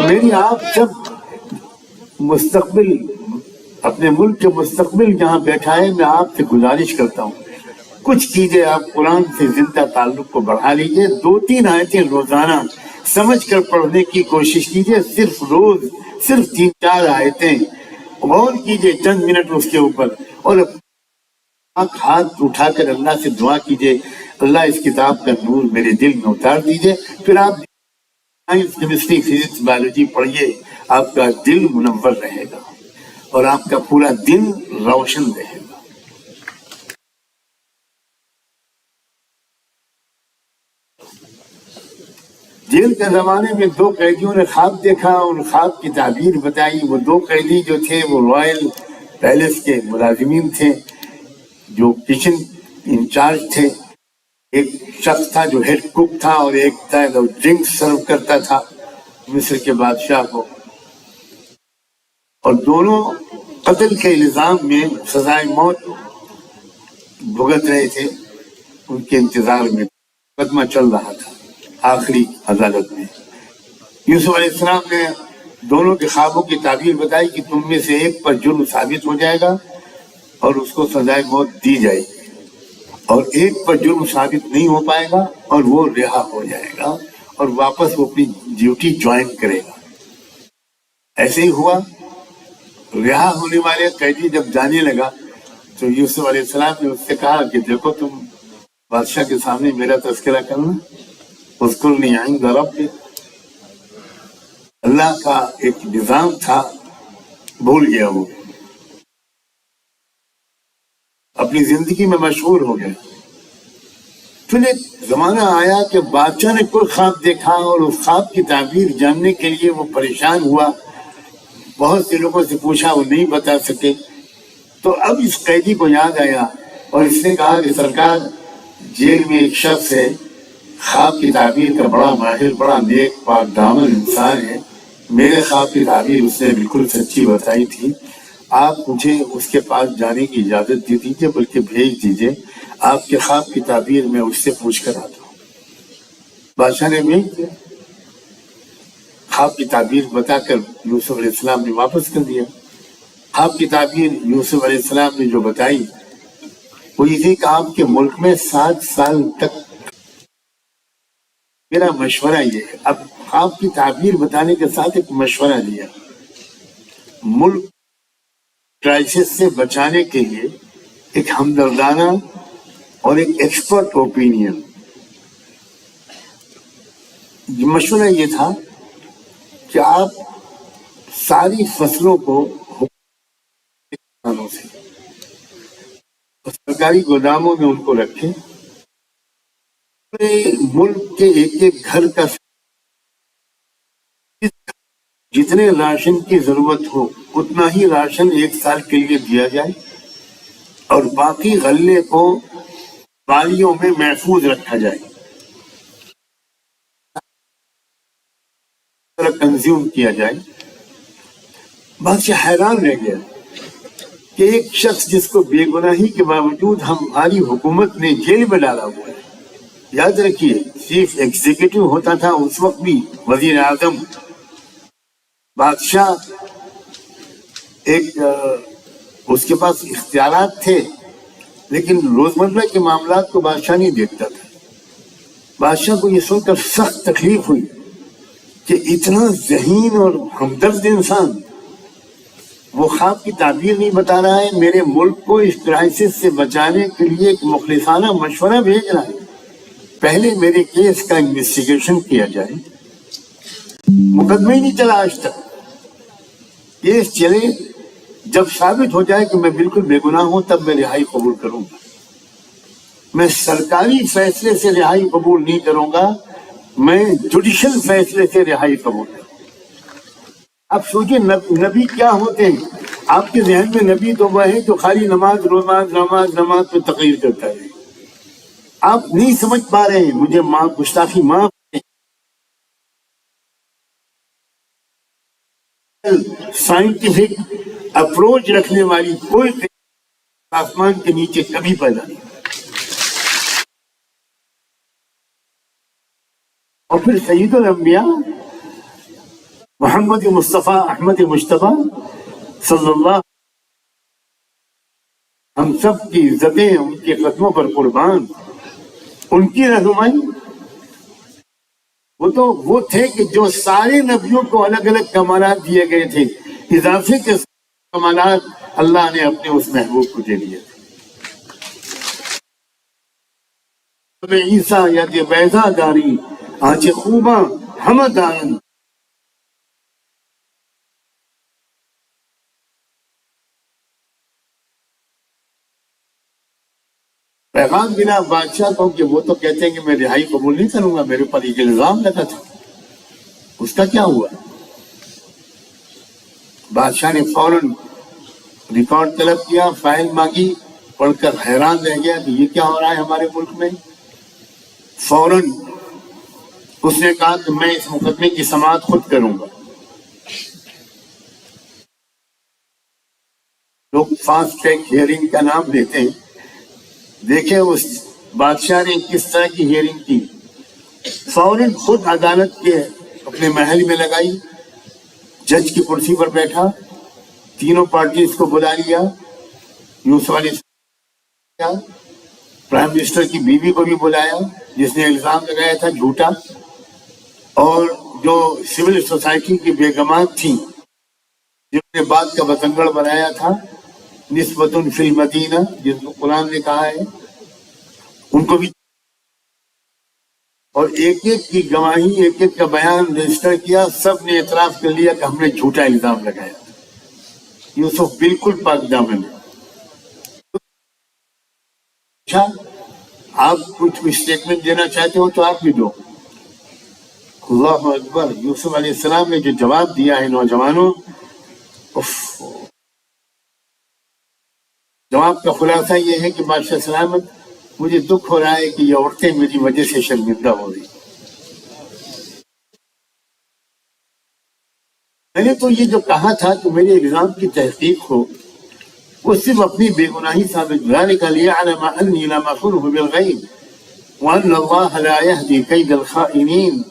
میری آپ سب مستقبل، اپنے ملک کے مستقبل جہاں بیٹھا ہے، میں آپ سے گزارش کرتا ہوں کچھ چیزیں آپ قرآن سے زندہ تعلق کو بڑھا لیجئے. 2-3 آیتیں روزانہ سمجھ کر پڑھنے کی کوشش کیجئے. صرف 3-4 آیتیں غور کیجئے، چند منٹ اس کے اوپر، اور ہاتھ اٹھا کر اللہ سے دعا کیجئے، اللہ اس کتاب کا نور میرے دل میں اتار دیجئے. پھر آپ سائنس، کیمسٹری، فزکس، بایولوجی پڑھیے، آپ کا دل منور رہے گا اور آپ کا پورا دن روشن رہے گا. جیل کے زمانے میں 2 قیدیوں نے خواب دیکھا اور خواب کی تعبیر بتائی. وہ 2 قیدی جو تھے وہ رائل پیلس کے ملازمین تھے جو کچن انچارج تھے. ایک شخص تھا جو ہیڈ کک تھا، اور ایک تھا جو ڈرنک سرو کرتا تھا مصر کے بادشاہ کو. اور دونوں قتل کے الزام میں سزائے موت بھگت رہے تھے. ان کے انتظار میں مقدمہ چل رہا تھا آخری عدالت میں. یوسف علیہ السلام نے دونوں کے خوابوں کی تعبیر بتائی کہ تم میں سے ایک پر جرم ثابت ہو جائے گا اور اس کو سزائے موت دی جائے گی، اور ایک پر جرم ثابت نہیں ہو پائے گا اور وہ رہا ہو جائے گا اور واپس وہ اپنی ڈیوٹی جوائن کرے گا. ایسے ہی ہوا. رہا ہونے والے قیدی جب جانے لگا تو یوسف علیہ السلام نے اس سے کہا کہ دیکھو تم بادشاہ کے سامنے میرا تذکرہ کرنا، اذکرنی عند ربک. اللہ کا ایک نظام تھا، بھول گیا، وہ اپنی زندگی میں مشہور ہو گیا. پھر ایک زمانہ آیا کہ بادشاہ نے کوئی خواب دیکھا اور اس خواب کی تعبیر جاننے کے لیے وہ پریشان ہوا. بہت سے لوگوں سے پوچھا، وہ نہیں بتا سکے. تو اب اس قیدی کو یاد آیا اور اس نے کہا کہ سرکار، جیل میں ایک شخص ہے، خواب کی تعبیر کا بڑا ماہر، بڑا نیک پاک دامن انسان ہے. میرے خواب کی تعبیر اس نے بالکل سچی بتائی تھی. آپ مجھے اس کے پاس جانے کی اجازت دے دیجیے، بلکہ بھیج دیجیے. آپ کے خواب کی تعبیر میں اس سے پوچھ کر آتا ہوں. بادشاہ نے بھیج دیا. خواب کی تعبیر بتا کر یوسف علیہ السلام نے واپس کر دیا. خواب کی تعبیر یوسف علیہ السلام نے جو بتائی وہ یہ تھی کہ آپ کے ملک میں 7 سال تک، میرا مشورہ یہ ہے، اب خواب کی تعبیر بتانے کے ساتھ ایک مشورہ دیا، ملک کرائسس سے بچانے کے لیے ایک ہمدردانہ اور ایک ایکسپرٹ اوپینین۔ مشورہ یہ تھا کہ آپ ساری فصلوں کو کسانوں سے سرکاری گوداموں میں ان کو رکھیں، پورے ملک کے ایک ایک گھر کا جتنے راشن کی ضرورت ہو اتنا ہی راشن ایک سال کے لیے دیا جائے، اور باقی غلے کو بالیوں میں محفوظ رکھا جائے، کنزیوم کیا جائے۔ بادشاہ حیران رہ گیا کہ ایک شخص جس کو بے گناہی کے باوجود ہماری حکومت نے جیل میں ڈالا ہوا ہے، یاد رکھیے چیف ایگزیکٹو ہوتا تھا اس وقت بھی وزیر اعظم، بادشاہ ایک اس کے پاس اختیارات تھے لیکن روزمرہ کے معاملات کو بادشاہ نہیں دیکھتا تھا۔ بادشاہ کو یہ سن کر سخت تکلیف ہوئی کہ اتنا ذہین اور ہمدرد انسان وہ خواب کی تعبیر نہیں بتا رہا ہے، میرے ملک کو اس کرائسس سے بچانے کے لیے ایک مخلصانہ مشورہ بھیج رہا ہے۔ پہلے میرے کیس کا انویسٹیگیشن کیا جائے، مقدمہ ہی نہیں چلا آج تک، کیس چلے، جب ثابت ہو جائے کہ میں بالکل بے گناہ ہوں تب میں رہائی قبول کروں گا۔ میں سرکاری فیصلے سے رہائی قبول نہیں کروں گا، میں جوڈیشل فیصلے سے رہائی قبول کروں گا۔ اب سوچیں نبی کیا ہوتے ہیں؟ آپ کے ذہن میں نبی تو وہ ہے جو خالی نماز نماز نماز نماز پہ تقریر کرتا ہے۔ آپ نہیں سمجھ پا رہے ہیں، مجھے گستاخی معاف، سائنٹیفک اپروچ رکھنے والی کوئی آسمان کے نیچے کبھی پیدا نہیں۔ اور پھر سید الانبیاء محمد مصطفیٰ احمد مجتبیٰ صلی اللہ، ہم سب کی عزتیں ان کے قدموں پر قربان، ان کی رہنمائی، وہ تھے کہ جو سارے نبیوں کو الگ الگ کمالات دیے گئے تھے، اضافے کے کمالات اللہ نے اپنے اس محبوب کو دے دیے تھے۔ عیسیٰ یا دے بیضا داری آنچ خوباں ہم دارن، پیغام بنا بادشاہ کو کہ وہ تو کہتے ہیں کہ میں رہائی قبول نہیں کروں گا، میرے پر ایک الزام لگا تھا، اس کا کیا ہوا؟ بادشاہ نے فوراً ریکارڈ طلب کیا، فائل مانگی، پڑھ کر حیران رہ گیا کہ یہ کیا ہو رہا ہے ہمارے ملک میں۔ فوراً اس نے کہا کہ میں اس مقدمے کی سماعت خود کروں گا۔ لوگ فاسٹ ٹریک ہیئرنگ کا نام لیتے ہیں، دیکھیں اس بادشاہ نے کس طرح کی ہیئرنگ کی۔ فوراً خود عدالت کے اپنے محل میں لگائی، جج کی کرسی پر بیٹھا، تینوں پارٹیز کو بلا لیا، یوسف علیہ السلام، پرائم منسٹر کی بیوی کو بھی بلایا جس نے الزام لگایا تھا جھوٹا، اور جو سول سوسائٹی کی بیگمات تھیں جنہوں نے بات کا بتنگڑ بنایا تھا، نسبت فی المدینہ جس کو قرآن نے کہا ہے، ان کو بھی، اور ایک ایک کی گواہی، ایک ایک کا بیان رجسٹر کیا، سب نے اعتراف کر لیا کہ ہم نے جھوٹا الزام لگایا۔ یوسف بالکل پاک دامن ہے۔ اچھا، آپ کچھ اسٹیٹمنٹ دینا چاہتے ہو تو آپ بھی دو۔ اللہ اکبر، یوسف علیہ السلام نے جو جواب دیا ہے نوجوانوں، جواب کا خلاصہ یہ ہے کہ بادشاہ سلامت، مجھے دکھ ہو رہا ہے کہ یہ عورتیں میری وجہ سے شرمندہ ہو رہی۔ میں نے تو یہ جو کہا تھا کہ میرے الزام کی تحقیق ہو، وہ صرف اپنی بے گناہی ثابت ذلك ليعلم أني لم أخنه بالغيب وأن الله لا يهدي كيد الخائنين۔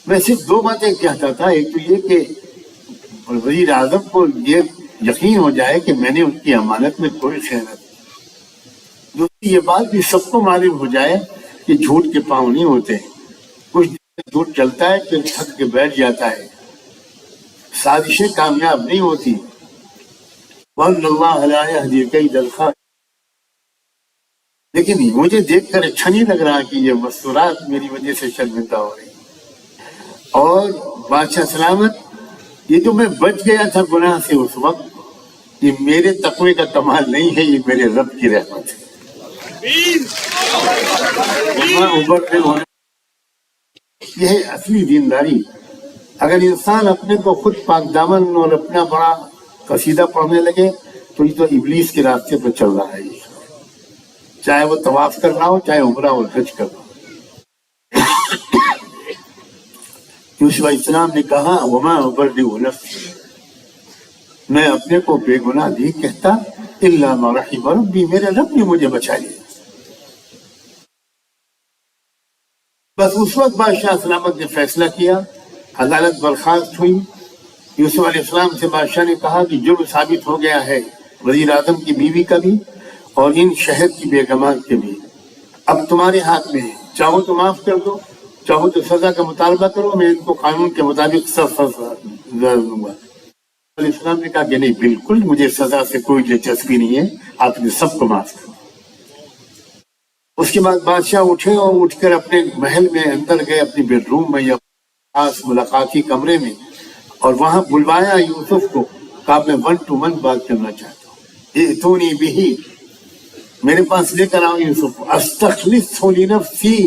میں صرف دو باتیں کہتا تھا، ایک تو یہ کہ وزیر اعظم کو یہ یقین ہو جائے کہ میں نے ان کی امانت میں کوئی خیانت، دوسری یہ بات بھی سب کو معلوم ہو جائے کہ جھوٹ کے پاؤں نہیں ہوتے، کچھ دور چلتا ہے پھر تھک کے بیٹھ جاتا ہے، سازشیں کامیاب نہیں ہوتی۔ وَأَنَّ اللَّهَ لَا يَهْدِي كَيْدَ الْخَائِنِينَ۔ لیکن مجھے دیکھ کر اچھا نہیں لگ رہا کہ یہ مستورات میری وجہ سے شرمندہ ہو رہی، اور بادشاہ سلامت یہ جو میں بچ گیا تھا گناہ سے اس وقت، یہ میرے تقوی کا کمال نہیں ہے، یہ میرے رب کی رحمت ہے۔ یہ ہے اصلی دینداری۔ اگر انسان اپنے کو خود پاک دامن اور اپنا بڑا قصیدہ پڑھنے لگے تو یہ تو ابلیس کے راستے پر چل رہا ہے، چاہے وہ طواف کر رہا ہو، چاہے عمرہ اور حج کر رہا ہو۔ یوسف علیہ السلام نے کہا وما ابرئ نفسی، میں اپنے کو بے گناہ نہیں کہتا، الا ما رحم ربی، میرے رب نے مجھے بچا لیا۔ بس اس وقت بادشاہ سلامت نے فیصلہ کیا، عدالت برخاست ہوئی۔ یوسف علیہ السلام سے بادشاہ نے کہا کہ جرم ثابت ہو گیا ہے وزیر اعظم کی بیوی کا بھی اور ان شہر کی بیگمان کے بھی، اب تمہارے ہاتھ میں ہے، چاہو تو معاف کر دو، چاہو تو سزا کا مطالبہ کرو، میں ان کو قانون کے مطابق سزا دوں گا۔ علیہ السلام نے کہا کہ نہیں، بالکل مجھے سزا سے کوئی دلچسپی نہیں ہے، آپ نے سب کو معاف کرو۔ اس کے بعد بادشاہ اٹھے اور اٹھ کر اپنے محل میں اندر گئے، اپنی بیڈ روم میں یا خاص ملاقاتی کمرے میں، اور وہاں بلوایا یوسف کو، کہا میں 1 to 1 بات کرنا چاہتا ہوں، ائتونی بہ، میرے پاس لے کر آؤ یوسف، استخلصہ لنفسی،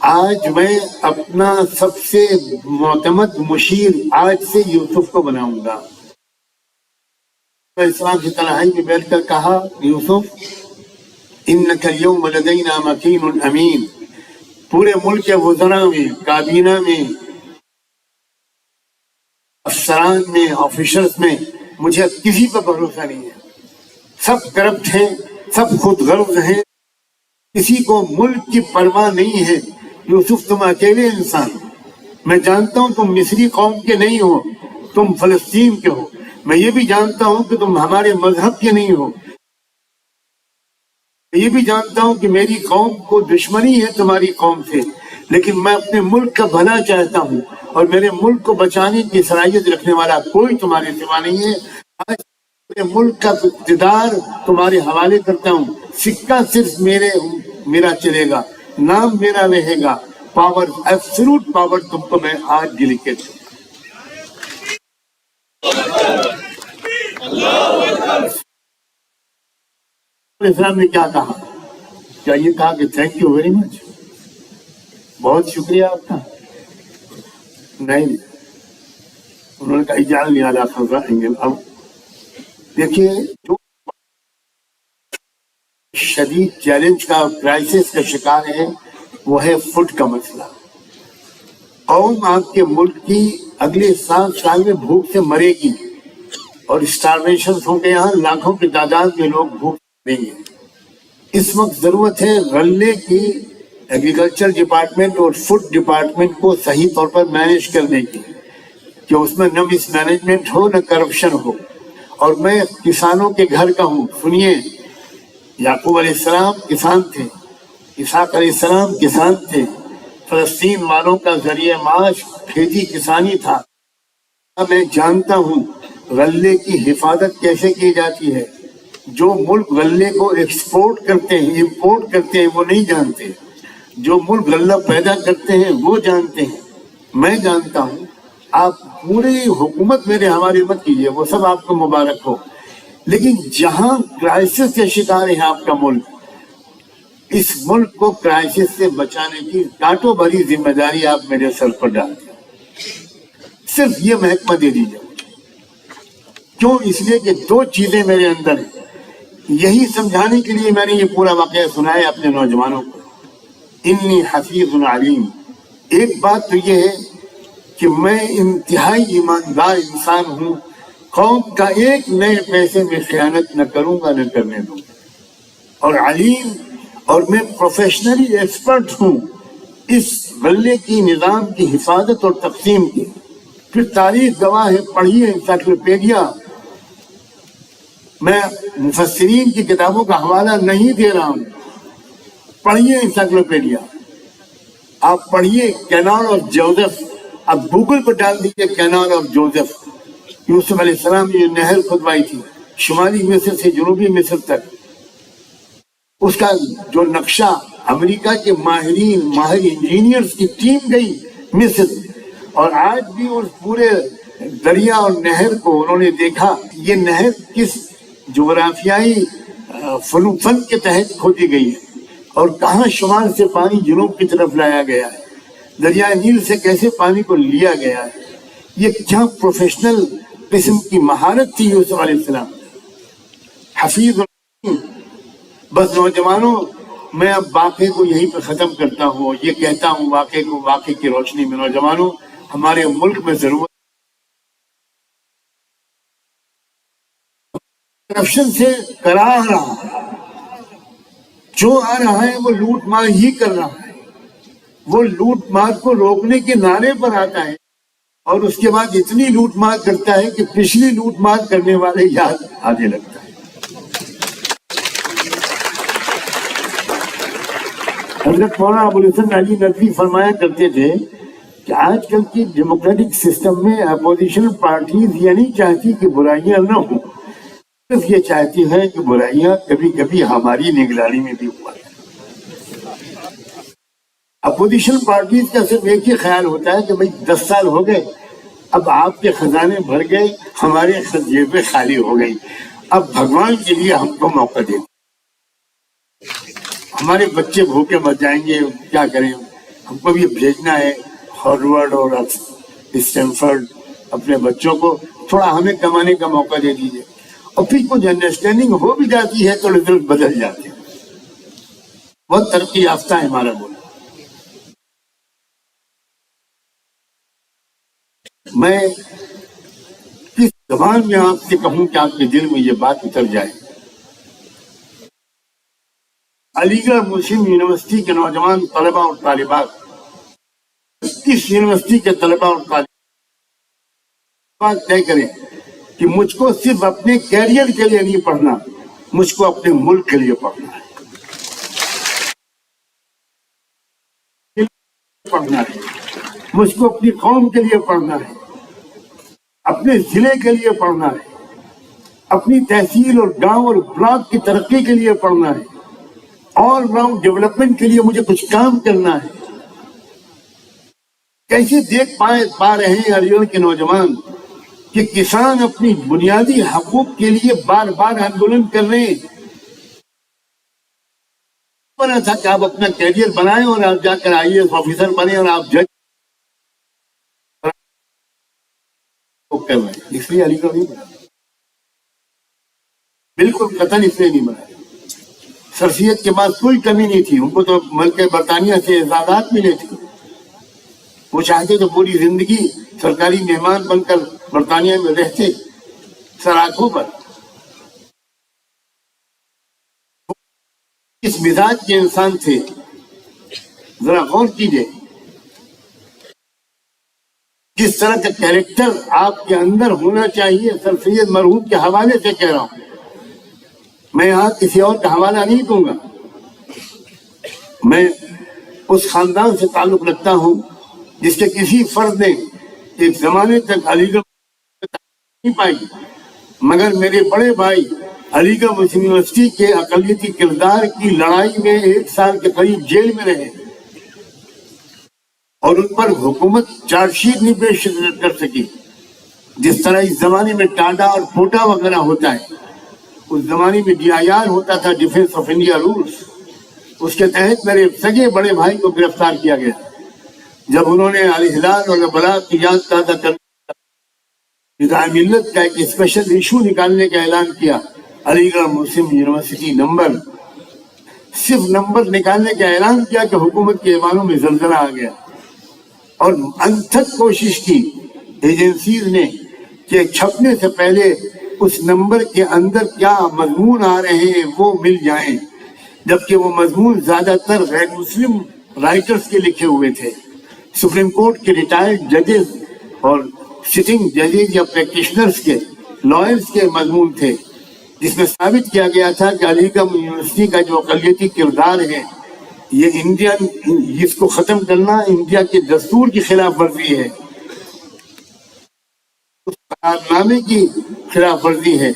آج میں اپنا سب سے معتمد مشیر آج سے یوسف کو بناؤں گا۔ اسلام کی تنہائی میں بیٹھ کر کہا یوسف انک اليوم لدینا مکین امین، پورے ملک کے وزراء میں، کابینہ میں، افسران میں، آفیسرز میں مجھے کسی پر بھروسہ نہیں ہے، سب کرپٹ ہیں، سب خود غرض ہیں، کسی کو ملک کی پرواہ نہیں ہے۔ یوسف تم اکیلے انسان، میں جانتا ہوں تم مصری قوم کے نہیں ہو، تم فلسطین کے ہو، میں یہ بھی جانتا ہوں کہ تم ہمارے مذہب کے نہیں ہو، یہ بھی جانتا ہوں کہ میری قوم کو دشمنی ہے تمہاری قوم سے، لیکن میں اپنے ملک کا بھلا چاہتا ہوں اور میرے ملک کو بچانے کی صلاحیت رکھنے والا کوئی تمہارے سوا نہیں ہے۔ آج میرے ملک کا اقتدار تمہارے حوالے کرتا ہوں، سکہ صرف میرا چلے گا، نام میرا رہے گا، پاور، ایبسولوٹ پاور تم کو میں آج ڈیلیکیٹ ہوں۔ اسلام نے کیا کہا؟ کیا یہ کہا کہ تھینک یو ویری مچ، بہت شکریہ آپ کا؟ نہیں، انہوں نے کہا اجعلنی علی خزائن الارض۔ دیکھیے جو شدید چیلنج کا، کرائسس کا شکار ہے وہ ہے فوڈ کا مسئلہ۔ قوم آپ کے ملک کی اگلے 7 سال میں بھوک سے مرے گی، اور اسٹارویشن ہوں گے، یہاں لاکھوں کی تعداد میں لوگ بھوک مریں گے۔ اس وقت ضرورت ہے غلے کی ایگریکلچر ڈپارٹمنٹ اور فوڈ ڈپارٹمنٹ کو صحیح طور پر مینیج کرنے کی، کہ اس میں نہ مس مینجمنٹ ہو نہ کرپشن ہو۔ اور میں کسانوں کے گھر کا ہوں، سنیے، یعقوب علیہ السلام کسان تھے، اسحاق علیہ السلام کسان تھے، فلسطین والوں کا ذریعہ معاش کھیتی کسانی تھا۔ میں جانتا ہوں غلے کی حفاظت کیسے کی جاتی ہے۔ جو ملک غلے کو ایکسپورٹ کرتے ہیں، امپورٹ کرتے ہیں، وہ نہیں جانتے، جو ملک غلہ پیدا کرتے ہیں وہ جانتے ہیں۔ میں جانتا ہوں، آپ پوری حکومت میرے حوالے مت کیجیے، وہ سب آپ کو مبارک ہو، لیکن جہاں کرائسس کے شکار ہے آپ کا ملک، اس ملک کو کرائسس سے بچانے کی کانٹوں بھری ذمہ داری آپ میرے سر پر ڈال دیں، صرف یہ محکمہ دے دیجیے۔ کیوں؟ اس لیے کہ 2 چیزیں میرے اندر ہیں، یہی سمجھانے کے لیے میں نے یہ پورا واقعہ سنایا اپنے نوجوانوں کو۔ انی حفیظ علیم، ایک بات تو یہ ہے کہ میں انتہائی ایماندار انسان ہوں، قوم کا ایک نئے پیسے میں خیانت نہ کروں گا، نہ کرنے دوں گا، اور علیم، اور میں پروفیشنلی ایکسپرٹ ہوں اس غلے کی نظام کی حفاظت اور تقسیم کی۔ پھر تاریخ گواہ ہے، پڑھیے انسائکلوپیڈیا، میں مفسرین کی کتابوں کا حوالہ نہیں دے رہا ہوں، پڑھیے انسائکلوپیڈیا۔ آپ پڑھیے کینال آف جوزف، اب گوگل پر ڈال دیجیے کینال آف جوزف، یوسف علیہ السلام نے یہ نہر کھدوائی تھی شمالی مصر سے جنوبی مصر تک، اس کا جو نقشہ امریکہ کے ماہر انجینئرز کی ٹیم گئی مصر، اور آج بھی اس پورے دریا اور نہر کو انہوں نے دیکھا یہ نہر کس جغرافیائی فن کے تحت کھودی گئی ہے اور کہاں شمال سے پانی جنوب کی طرف لایا گیا ہے، دریائے نیل سے کیسے پانی کو لیا گیا ہے، یہ کیا پروفیشنل قسم کی مہارت تھی یوسف علیہ السلام، حفیظ۔ بس نوجوانوں، میں اب واقعے کو یہیں پہ ختم کرتا ہوں، یہ کہتا ہوں واقعے کو واقعے کی روشنی میں نوجوانوں ہمارے ملک میں ضرورت کرپشن سے کراہ رہا ہے، جو آ رہا ہے وہ لوٹ مار ہی کر رہا ہے، وہ لوٹ مار کو روکنے کے نعرے پر آتا ہے اور اس کے بعد اتنی لوٹ مار کرتا ہے کہ پچھلی لوٹ مار کرنے والے یاد آنے لگتا ہے۔ حضرت مولانا ابو الحسن علی ندوی فرمایا کرتے تھے کہ آج کل کی ڈیموکریٹک سسٹم میں اپوزیشن پارٹیز یہ نہیں چاہتی کہ برائیاں نہ ہوں، صرف یہ چاہتی ہے کہ برائیاں کبھی کبھی ہماری نگرانی میں بھی ہوا ہے۔ اپوزیشن پارٹیز کا صرف ایک ہی خیال ہوتا ہے کہ بھئی 10 سال ہو گئے، اب آپ کے خزانے بھر گئے، ہمارے جیبیں خالی ہو گئی، اب بھگوان کے لیے ہم کو موقع دیں، ہمارے بچے بھوکے مر جائیں گے، کیا کریں، ہم کو بھی بھیجنا ہے ہارورڈ اور اسٹینفورڈ اپنے بچوں کو، تھوڑا ہمیں کمانے کا موقع دے دیجیے، اور پھر کچھ انڈرسٹینڈنگ ہو بھی جاتی ہے تو رزلٹ بدل جاتے ہیں۔ بہت ترقی یافتہ ہے ہمارا ملک۔ میں کس زبان میں آپ سے کہوں کہ آپ کے دل میں یہ بات اتر جائے؟ علی گڑھ مسلم یونیورسٹی کے نوجوان طلباء اور طالبات، اس یونیورسٹی کے طلباء اور طالبات طے کریں کہ مجھ کو صرف اپنے کیریئر کے لیے نہیں پڑھنا، مجھ کو اپنے ملک کے لیے پڑھنا ہے، مجھ کو اپنی قوم کے لیے پڑھنا ہے، اپنے ضلع کے لیے پڑھنا ہے، اپنی تحصیل اور گاؤں اور بلاک کی ترقی کے لیے پڑھنا ہے، آل راؤنڈ ڈیولپمنٹ کے لیے مجھے کچھ کام کرنا ہے۔ کیسے دیکھ پا رہے ہیں علی گڑھ کے نوجوان کہ کسان اپنی بنیادی حقوق کے لیے بار بار آندولن کر رہے ہیں؟ بنا تھا کہ آپ اپنا کیریئر بنائیں اور آپ جا کر IAS آفیسر بنے اور آپ جج کر رہے ہیں، اس لیے علی گڑھ نہیں بنا، بالکل قطعاً اس لیے نہیں بنا۔ شخصیت کے بعد کوئی کمی نہیں تھی، ان کو تو ملک برطانیہ سے اعزازات ملے تھے، وہ چاہتے تو پوری زندگی سرکاری مہمان بن کر برطانیہ میں رہتے سراخوں پر۔ اس مزاج کے انسان تھے، ذرا غور کیجئے کس طرح کا کیریکٹر آپ کے اندر ہونا چاہیے۔ سر سید مرحوم کے حوالے سے کہہ رہا ہوں، میں یہاں کسی اور کا حوالہ نہیں دوں گا، میں اس خاندان سے تعلق رکھتا ہوں جس کے کسی فرد نے ایک زمانے تک علی گڑھ نہیں پائی، مگر میرے بڑے بھائی علی گڑھ مسلم یونیورسٹی کے اقلیتی کردار کی لڑائی میں 1 سال کے قریب جیل میں رہے اور ان پر حکومت چارج شیٹ نہیں پیش کر سکی۔ جس طرح اس زمانے میں ٹاڈا اور پوٹا وغیرہ ہوتا ہے، اس زمانے میں DIR ہوتا تھا، ڈیفنس آف انڈیا رولز، اس کے تحت میرے سگے بڑے بھائی کو گرفتار کیا گیا۔ جب انہوں نے الہلال اور البلاغ کی یاد تازہ کرنے نظام ملت کا ایک اسپیشل ایشو نکالنے کا اعلان کیا، علی گڑھ مسلم یونیورسٹی صرف نمبر نکالنے کا اعلان کیا کہ حکومت کے ایوانوں میں زلزلہ آ گیا، اور انتھک کوشش کی ایجنسیز نے کہ چھپنے سے پہلے اس نمبر کے اندر کیا مضمون آ رہے ہیں وہ مل جائیں، جبکہ وہ مضمون زیادہ تر غیر مسلم رائٹرز کے لکھے ہوئے تھے، سپریم کورٹ کے ریٹائرڈ ججز اور سٹنگ ججز یا پریکٹیشنرز کے، لائرز کے مضمون تھے، جس میں ثابت کیا گیا تھا کہ علی گڑھ یونیورسٹی کا جو اقلیتی کردار ہے یہ انڈیا، اس کو ختم کرنا انڈیا کے دستور کی خلاف ورزی ہے، اس قرار نامے کی خلاف ورزی ہے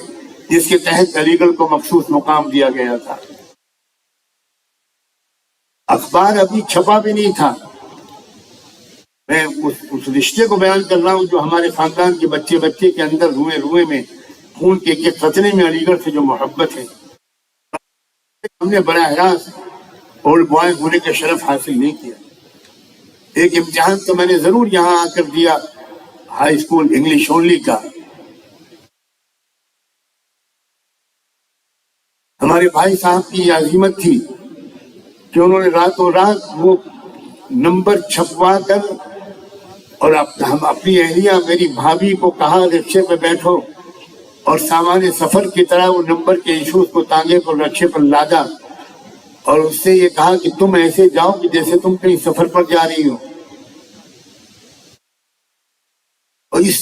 جس کے تحت علی گڑھ کو مخصوص مقام دیا گیا تھا۔ اخبار ابھی چھپا بھی نہیں تھا، میں اس رشتے کو بیان کر رہا ہوں جو ہمارے خاندان کے بچے کے اندر روئے روئے میں، خون کے ایک قطرے میں علی گڑھ سے جو محبت ہے، ہم نے براہ راست اولڈ بوائے ہونے کا شرف حاصل نہیں کیا۔ ایک امتحان تو میں نے ضرور یہاں آ کر دیا، ہائی اسکول انگلش اونلی کا۔ ہمارے بھائی صاحب کی یہ عزیمت تھی کہ انہوں نے راتوں رات وہ نمبر چھپوا کر، اور ہم اپنی اہلیہ میری بھابھی کو کہا رکشے پہ بیٹھو، اور سامان سفر کی طرح وہ نمبر کے ایشوز کو تانگے پر رکشے پر لادا، اور اس سے یہ کہا کہ تم ایسے جاؤ کہ جیسے تم کہیں سفر پر جا رہی ہو، اور اس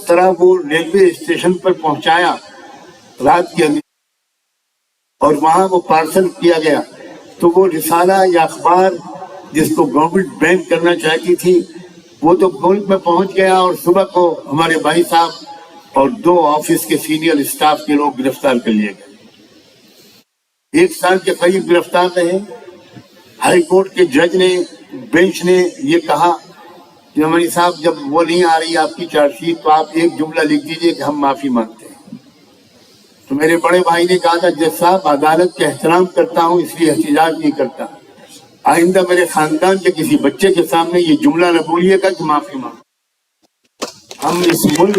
طرح وہ ریلوے اسٹیشن پر پہنچایا رات کے اندر، اور وہاں وہ پارسل کیا گیا۔ تو وہ رسالہ یا اخبار جس کو گورنمنٹ بین کرنا چاہتی تھی وہ تو ملک میں پہنچ گیا، اور صبح کو ہمارے بھائی صاحب اور 2 آفس کے سینئر اسٹاف کے لوگ گرفتار کر لیے گئے۔ 1 سال کے قریب گرفتار رہے۔ ہائی کورٹ کے جج نے، بینچ نے یہ کہا کہ ہماری صاحب جب وہ نہیں آ رہی آپ کی چارج شیٹ تو آپ ایک جملہ لکھ دیجئے کہ ہم معافی مانگتے ہیں۔ تو میرے بڑے بھائی نے کہا تھا جج صاحب عدالت کا احترام کرتا ہوں اس لیے احتجاج نہیں کرتا، آئندہ میرے خاندان کے کسی بچے کے سامنے یہ جملہ نہ بولیے گا کہ معافی مانگ۔ ہم اس ملک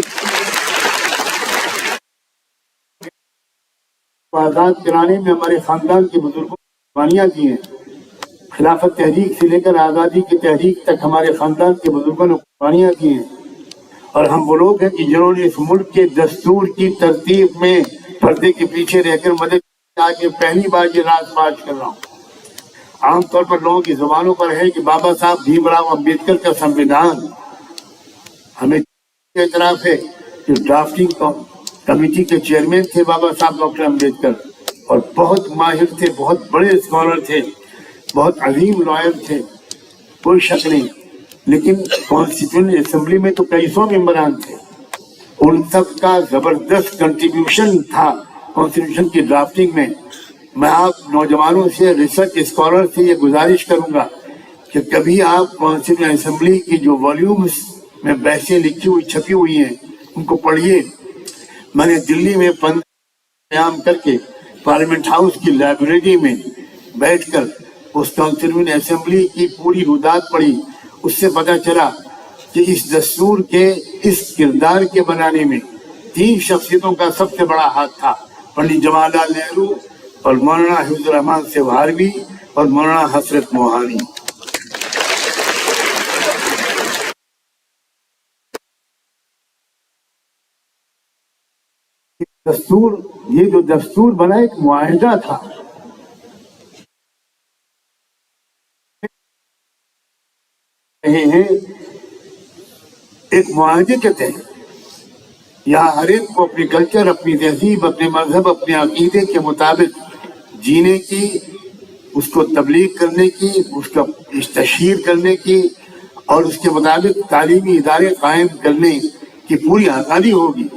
کو آزاد کرانے میں ہمارے خاندان کے بزرگوں نے قربانیاں دی ہیں۔ خلافت تحریک سے لے کر آزادی کی تحریک تک ہمارے خاندان کے بزرگوں نے قربانیاں دی ہیں، اور ہم وہ لوگ ہیں کہ جنہوں نے اس ملک کے دستور کی ترتیب میں پردے کے پیچھے رہ کر مدد کی۔ آج میں پہلی بار یہ راز بات کر رہا ہوں۔ عام طور پر لوگوں کی زبانوں پر ہے کہ بابا صاحب بھیم راؤ امبیڈکر کا سنویدھان، ہمیں اعتراف ہے کہ ڈرافٹنگ کمیٹی کے چیئرمین تھے بابا صاحب ڈاکٹر امبیڈکر، اور بہت ماہر تھے، بہت بڑے اسکالر تھے، بہت عظیم لائر تھے، کوئی شک نہیں۔ لیکن کانسٹیٹیوشن اسمبلی میں تو کئی سو ممبران تھے، ان سب کا زبردست کنٹریبیوشن تھا کانسٹیٹیوشن کی ڈرافٹنگ میں۔ میں آپ نوجوانوں سے، ریسرچ اسکالر سے یہ گزارش کروں گا کہ کبھی آپ کانسٹیٹیوشن اسمبلی کی جو والیومز میں بحثیں لکھی ہوئی چھپی ہوئی ہیں ان کو پڑھیے۔ میں نے دلی میں 15 قیام کر کے پارلیمنٹ ہاؤس کی لائبریری میں بیٹھ کر اس کانسٹیٹیوشن اسمبلی کی پوری رودات پڑھی۔ اس سے پتہ چلا کہ اس دستور کے، اس کردار کے بنانے میں 3 شخصیتوں کا سب سے بڑا ہاتھ تھا، پنڈت جواہر لال نہرو اور مولانا حفیظ الرحمان سیوہاروی اور مولانا حسرت موہانی۔ دستور، یہ جو دستور بنا ایک معاہدہ تھا، ایک معاہدے کے تحت یہاں ہر ایک کو اپنی کلچر، اپنی تہذیب، اپنے مذہب، اپنے عقیدے کے مطابق جینے کی، اس کو تبلیغ کرنے کی، اس کا تشہیر کرنے کی، اور اس کے مطابق تعلیمی ادارے قائم کرنے کی پوری آزادی ہوگی۔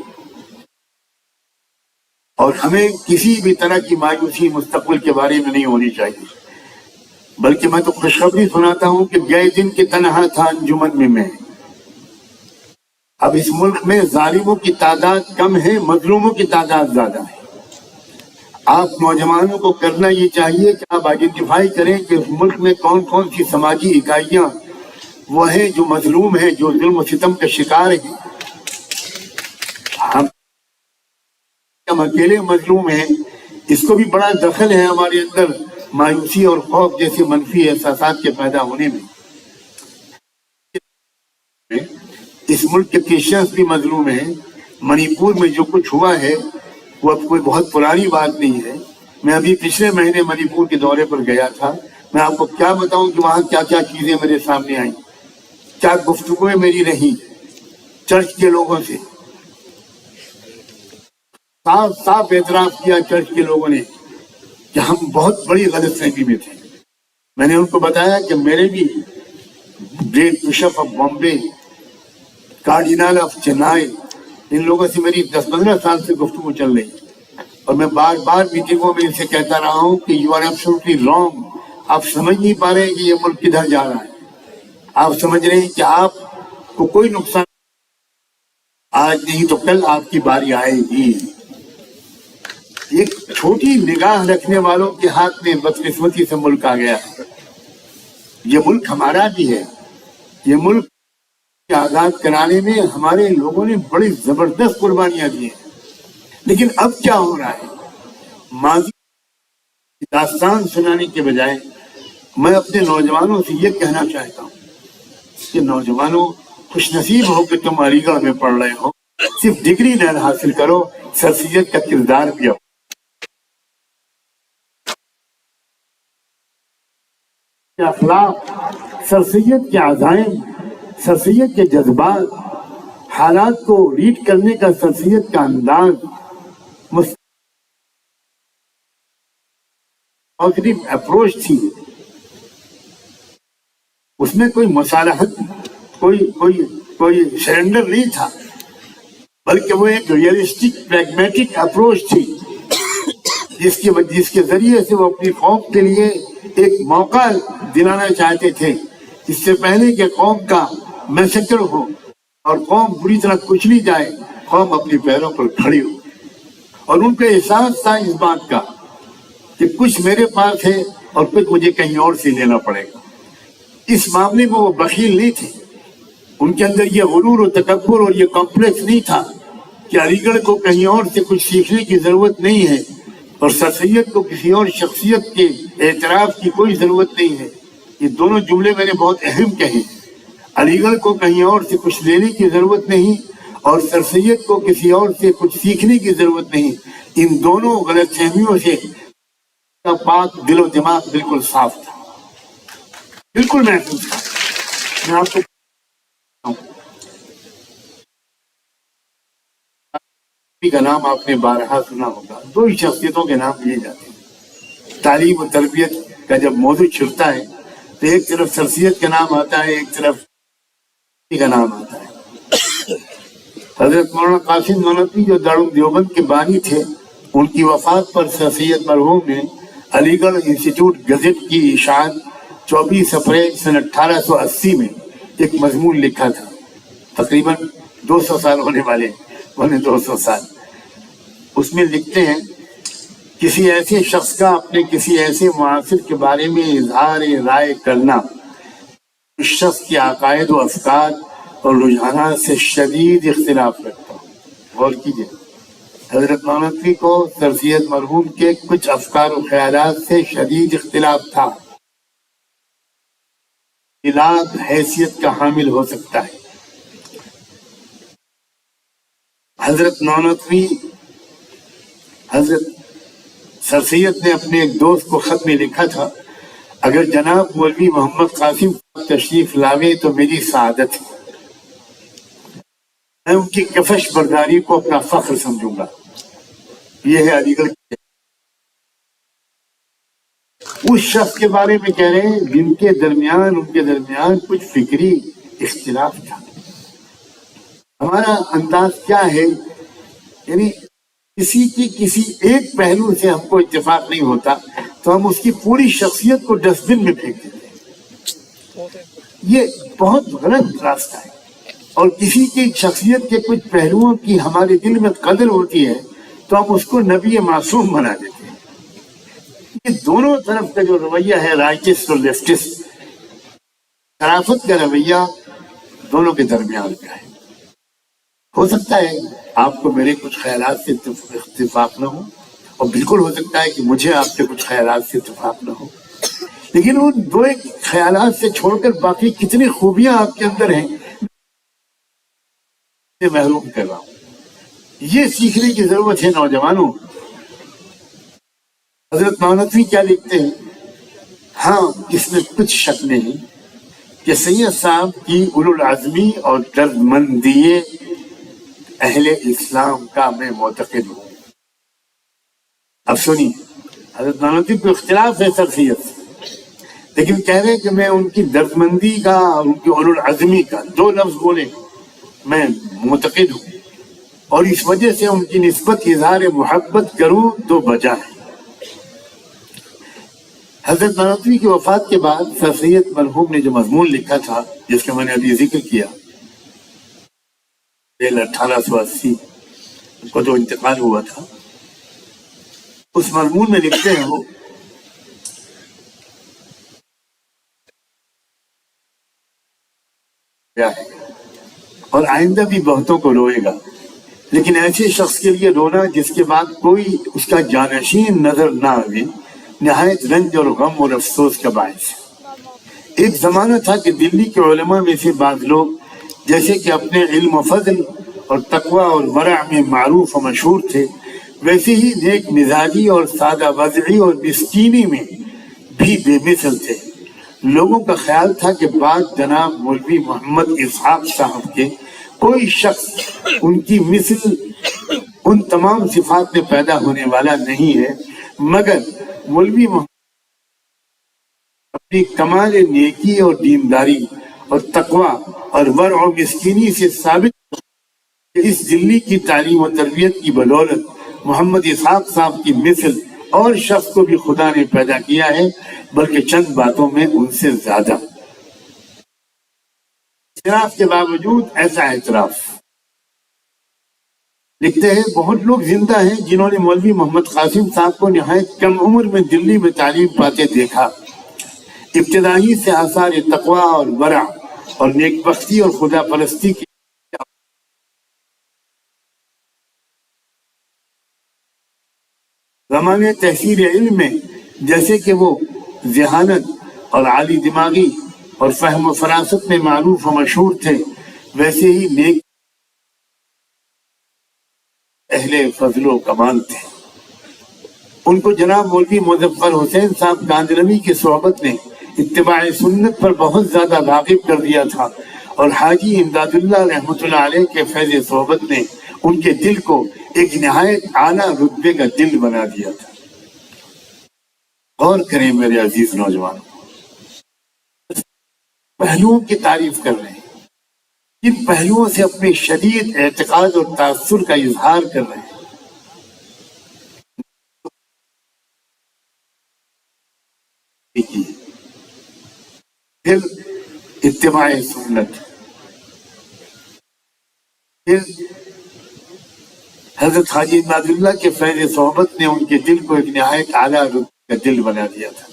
اور ہمیں کسی بھی طرح کی مایوسی مستقبل کے بارے میں نہیں ہونی چاہیے، بلکہ میں تو خوشخبری سناتا ہوں کہ گئے دن کے تنہا تھا انجمن میں میں۔ اب اس ملک میں ظالموں کی تعداد کم ہے، مظلوموں کی تعداد زیادہ ہے۔ آپ نوجوانوں کو کرنا یہ چاہیے کہ آپ آئیڈینٹیفائی کریں کہ اس ملک میں کون کون سی سماجی اکائیاں وہ ہیں جو مظلوم ہیں، جو ظلم و ستم کا شکار ہیں۔ ہم اکیلے مظلوم ہیں، اس کو بھی بڑا دخل ہے ہمارے اندر مایوسی اور خوف جیسے منفی احساسات کے پیدا ہونے میں۔ اس ملک کے کرسچنز بھی مظلوم ہیں۔ منی پور میں جو کچھ ہوا ہے وہ اب کوئی بہت پرانی بات نہیں ہے۔ میں ابھی پچھلے مہینے منی پور کے دورے پر گیا تھا۔ میں آپ کو کیا بتاؤں کہ وہاں کیا کیا چیزیں میرے سامنے آئیں، کیا گفتگویں میری رہیں چرچ کے لوگوں سے۔ صاف صاف اعتراف کیا چرچ کے لوگوں نے کہ ہم بہت بڑی غلط فہمی میں تھے۔ میں نے ان کو بتایا کہ میرے بھی great bishop of Bombay, cardinal of Chennai, ان لوگوں سے میری 10-15 سال سے گفتگو چل رہی ہے، اور میں بار بار میٹنگوں میں ان سے کہتا رہا ہوں کہ یو آر ایبسولوٹلی رانگ، آپ سمجھ نہیں پا رہے کہ یہ ملک کدھر جا رہا ہے، آپ سمجھ رہے ہیں کہ آپ کو کوئی نقصان آج نہیں تو کل آپ کی باری آئے گی۔ ایک چھوٹی نگاہ رکھنے والوں کے ہاتھ میں بدقسمتی سے ملک آ گیا ہے۔ یہ ملک ہمارا بھی ہے، یہ ملک آزاد کرانے میں ہمارے لوگوں نے بڑی زبردست قربانیاں دی ہیں، لیکن اب کیا ہو رہا ہے؟ ماضی کی داستان سنانے کے بجائے میں اپنے نوجوانوں سے یہ کہنا چاہتا ہوں کہ نوجوانوں، خوش نصیب ہو کہ تم علی گڑھ میں پڑھ رہے ہو، صرف ڈگری نہ حاصل کرو، سر سید کا کردار بھی ہو۔ اخلاق، سر سید کے عزائم، سر سید کے جذبات، حالات کو ریڈ کرنے کا سر سید کا انداز، پازیٹیو اپروچ تھی، اس میں کوئی مصالحت، کوئی سرنڈر نہیں تھا، بلکہ وہ ایک ریئلسٹک پریگمیٹک اپروچ تھی، جس کے ذریعے سے وہ اپنی قوم کے لیے ایک موقع دلانا چاہتے تھے، اس سے پہلے کہ قوم کا میسیکر ہو اور قوم بری طرح کچلی جائے، قوم اپنی پیروں پر کھڑی ہو۔ اور ان کا احساس تھا اس بات کا کہ کچھ میرے پاس ہے اور کچھ مجھے کہیں اور سے لینا پڑے گا۔ اس معاملے میں وہ بخیل نہیں تھے، ان کے اندر یہ غرور و تکبر اور یہ کمپلیکس نہیں تھا کہ علی گڑھ کو کہیں اور سے کچھ سیکھنے کی ضرورت نہیں ہے اور سر سید کو کسی اور شخصیت کے اعتراف کی کوئی ضرورت نہیں ہے۔ یہ دونوں جملے میں نے بہت اہم کہے، علی گڑھ کو کہیں اور سے کچھ لینے کی ضرورت نہیں اور سر سید کو کسی اور سے کچھ سیکھنے کی ضرورت نہیں۔ ان دونوں غلط فہمیوں سے پاک دل و دماغ بالکل صاف تھا، بالکل محفوظ تھا۔ میں آپ کو کا نام آپ نے بارہا سنا ہوگا، دو ہی شخصیتوں کے نام لیے جاتے ہیں۔ تعلیم و تربیت کا جب موضوع چھڑتا ہے تو ایک طرف سر سید کا نام آتا ہے، ایک طرف کا نام آتا ہے۔ حضرت مولانا قاسم نانوتوی جو دارالعلوم دیوبند کے بانی تھے، ان کی وفات پر سر سید مرحوم نے علی گڑھ انسٹیٹیوٹ گزٹ کی اشاعت 24 اپریل سن 1880 میں ایک مضمون لکھا تھا، تقریباً 200 سال ہونے والے، 200 سال۔ اس میں لکھتے ہیں، کسی ایسے شخص کا اپنے کسی ایسے معاصر کے بارے میں اظہار رائے کرنا اس شخص کے عقائد و افکار اور رجحانات سے شدید اختلاف رکھتا ہوں۔ غور کیجیے، حضرت نانوتوی کو سر سید مرحوم کے کچھ افکار و خیالات سے شدید اختلاف تھا۔ خلاف حیثیت کا حامل ہو سکتا ہے۔ حضرت نانوتوی، حضرت سر سید نے اپنے ایک دوست کو خط میں لکھا تھا، اگر جناب مولوی محمد قاسم تشریف لاوے تو میری سعادت ہے، میں ان کی کفش برداری کو اپنا فخر سمجھوں گا۔ یہ ہے علی گڑھ اس شخص کے بارے میں کہہ رہے ہیں جن کے درمیان، ان کے درمیان کچھ فکری اختلاف تھا۔ ہمارا انداز کیا ہے، یعنی کسی ایک پہلو سے ہم کو اتفاق نہیں ہوتا تو ہم اس کی پوری شخصیت کو ڈسٹ بن میں پھینک دیتے ہیں۔ یہ بہت غلط راستہ ہے، اور کسی کی شخصیت کے کچھ پہلوؤں کی ہمارے دل میں قدر ہوتی ہے تو ہم اس کو نبی معصوم بنا دیتے ہیں۔ یہ دونوں طرف کا جو رویہ ہے، رائٹسٹ اور لیفٹسٹ، شرافت کا رویہ دونوں کے درمیان کا ہے۔ ہو سکتا ہے آپ کو میرے کچھ خیالات سے اتفاق نہ ہو، اور بالکل ہو سکتا ہے کہ مجھے آپ کے کچھ خیالات سے اتفاق نہ ہو، لیکن ان دو ایک خیالات سے چھوڑ کر باقی کتنی خوبیاں آپ کے اندر ہیں سے محروم کر رہا ہوں۔ یہ سیکھنے کی ضرورت ہے نوجوانوں۔ حضرت نانوتوی کیا لکھتے ہیں؟ ہاں، اس میں کچھ شک نہیں کہ سید صاحب کی اولو العزمی اور دردمندی اہل اسلام کا میں معتقد ہوں۔ اب سنیے، حضرت نانوتوی کو اختلاف ہے سر سید سے، لیکن کہہ رہے کہ میں ان کی دردمندی کا اور ان کی اولو العزمی کا 2 لفظ بولے میں معتقد ہوں، اور اس وجہ سے ان کی نسبت اظہار محبت کروں تو بجا ہے۔ حضرت نانوتوی کی وفات کے بعد سر سید مرحوم نے جو مضمون لکھا تھا جس کا میں نے ابھی ذکر کیا، 1880 کو جو انتقال ہوا تھا، اس مضمون میں لکھتے ہیں وہ کیا ہے، اور آئندہ بھی بہتوں کو روئے گا، لیکن ایسے شخص کے لیے رونا جس کے بعد کوئی اس کا جانشین نظر نہ آئے نہایت رنج اور غم اور افسوس کا باعث ہے۔ ایک زمانہ تھا کہ دلی کے علماء میں سے بعض لوگ جیسے کہ اپنے علم و فضل اور تقوی اور ورع میں معروف و مشہور تھے، ویسے ہی نیک مزاجی اور سادہ وضعی اور مسکینی میں بھی بے مثل تھے۔ لوگوں کا خیال تھا کہ بعد جناب مولوی محمد اسحاق صاحب کے کوئی شخص ان کی مثل ان تمام صفات میں پیدا ہونے والا نہیں ہے، مگر مولوی محمد اپنی کمال نیکی اور دینداری اور تقوی اور ورع و مسکینی سے ثابت کہ اس دلی کی تعلیم و تربیت کی بدولت محمد اسحاق صاحب کی مثل اور شخص کو بھی خدا نے پیدا کیا ہے، بلکہ چند باتوں میں ان سے زیادہ۔ اعتراف کے باوجود ایسا اعتراف لکھتے ہیں بہت لوگ زندہ ہیں جنہوں نے مولوی محمد قاسم صاحب کو نہایت کم عمر میں دلی میں تعلیم پاتے دیکھا۔ ابتدائی سے آثار تقوی اور ورع اور نیک بختی اور خدا پرستی کی زمانے تحصیل علم میں جیسے کہ وہ ذہانت اور عالی دماغی اور فہم و فراست میں معروف و مشہور تھے، ویسے ہی نیک اہل فضل و کمال تھے۔ ان کو جناب مولوی مظفر حسین صاحب گاندلوی کی صحبت نے اتباع سنت پر بہت زیادہ راغب کر دیا تھا، اور حاجی امداد اللہ رحمۃ اللہ علیہ کے فیض صحبت نے ان کے دل کو ایک نہایت اعلیٰ رتبے کا دل بنا دیا تھا۔ غور کریں میرے عزیز نوجوان، پہلوؤں کی تعریف کر رہے ہیں، جن پہلوؤں سے اپنے شدید اعتقاد اور تاثر کا اظہار کر رہے ہیں۔ پھر اتباع سنت، پھر حضرت حاجی امداد اللہ کے فیض صحبت نے ان کے دل کو ایک نہایت اعلیٰ رتبے کا دل بنا دیا تھا۔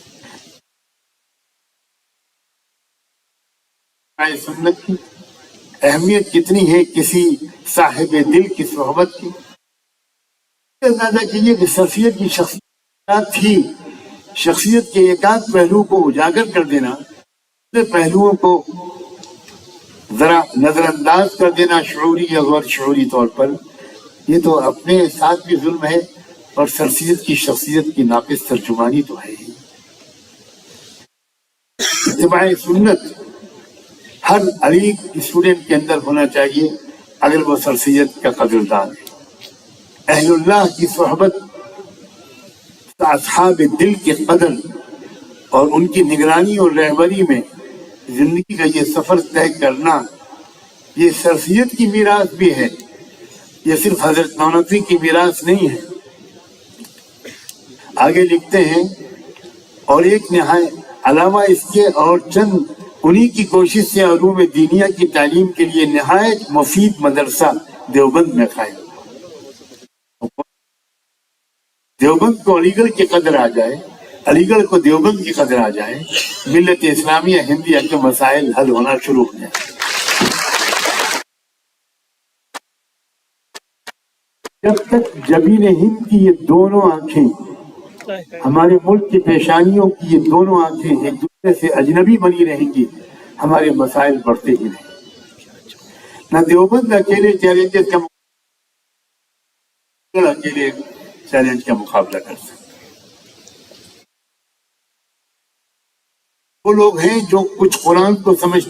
سنت کی اہمیت کتنی ہے کسی صاحب دل کی صحبت کی، اندازہ کیجیے کہ شخصیت کی شخصیت تھی، شخصیت کے ایک آدھ پہلو کو اجاگر کر دینا، پہلوؤں کو ذرا نظر انداز کر دینا شعوری یا غیر شعوری طور پر، یہ تو اپنے ساتھ بھی ظلم ہے اور سرسید کی شخصیت کی ناقص ترجمانی تو ہے ہی۔ اتباع سنت ہر علیق اسٹوڈنٹ کے اندر ہونا چاہیے اگر وہ سرسید کا قدردان ہے۔ اہل اللہ کی صحبت، اصحاب دل کے قدر اور ان کی نگرانی اور رہبری میں زندگی کا یہ سفر طے کرنا، یہ سرسید کی میراث بھی ہے، یہ صرف حضرت نانوتوی کی میراث نہیں ہے۔ آگے لکھتے ہیں اور ایک نہایت علاوہ اس کے اور چند انہی کی کوشش سے علوم دینیہ کی تعلیم کے لیے نہایت مفید مدرسہ دیوبند میں قائم۔ دیوبند کو علی گڑھ کی قدر آ جائے، علی گڑھ کو دیوبند کی قدر آ جائے، ملت اسلامیہ ہندیہ کے مسائل حل ہونا شروع ہو جائے۔ جب تک جبین ہند کی یہ دونوں آنکھیں، ہمارے ملک کی پیشانیوں کی یہ دونوں آنکھیں ایک دوسرے سے اجنبی بنی رہیں گی، ہمارے مسائل بڑھتے ہی رہیں۔ نہ دیوبند اکیلے چیلنج کا مقابلہ کر سکتے۔ وہ لوگ ہیں جو کچھ قرآن کو نہیں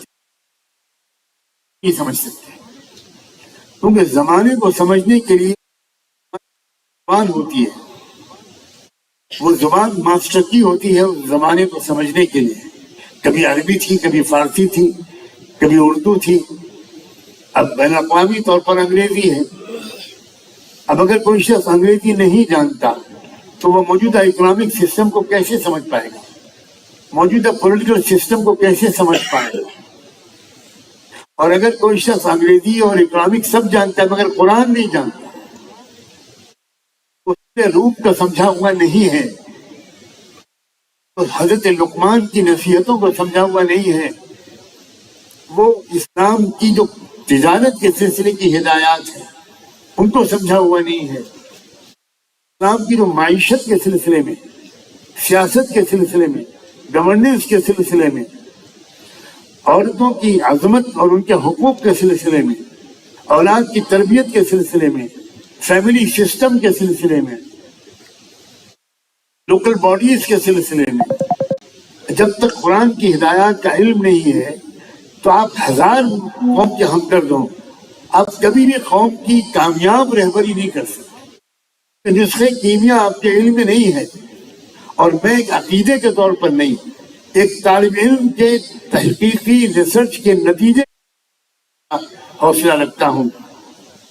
سمجھ سکتے، کیونکہ زمانے کو سمجھنے کے لیے زبان ہوتی ہے، وہ زبان ماسٹر کی ہوتی ہے اس زمانے کو سمجھنے کے لیے۔ کبھی عربی تھی، کبھی فارسی تھی، کبھی اردو تھی، اب بین الاقوامی طور پر انگریزی ہے۔ اب اگر کوئی شخص انگریزی نہیں جانتا تو وہ موجودہ اکنامک سسٹم کو کیسے سمجھ پائے گا، موجودہ پولیٹیکل سسٹم کو کیسے سمجھ پائے گا؟ اور اگر کوئی شخص انگریزی اور اکنامک سب جانتا ہے مگر قرآن نہیں جانتا، اس نے روح کا سمجھا ہوا نہیں ہے، حضرت لقمان کی نصیحتوں کو سمجھا ہوا نہیں ہے، وہ اسلام کی جو تجارت کے سلسلے کی ہدایات ہیں ان کو سمجھا ہوا نہیں ہے، اسلام کی جو معیشت کے سلسلے میں، سیاست کے سلسلے میں، گورننس کے سلسلے میں، عورتوں کی عظمت اور ان کے حقوق کے سلسلے میں، اولاد کی تربیت کے سلسلے میں، فیملی سسٹم کے سلسلے میں، لوکل باڈیز کے سلسلے میں، جب تک قرآن کی ہدایات کا علم نہیں ہے تو آپ ہزار قوم کے ہمدرد ہوں، آپ کبھی بھی قوم کی کامیاب رہبری نہیں کر سکتے۔ نسخے کیمیا آپ کے علم میں نہیں ہے، اور میں ایک عقیدے کے طور پر نہیں، ایک طالب علم کے تحقیقی ریسرچ کے نتیجے حوصلہ رکھتا ہوں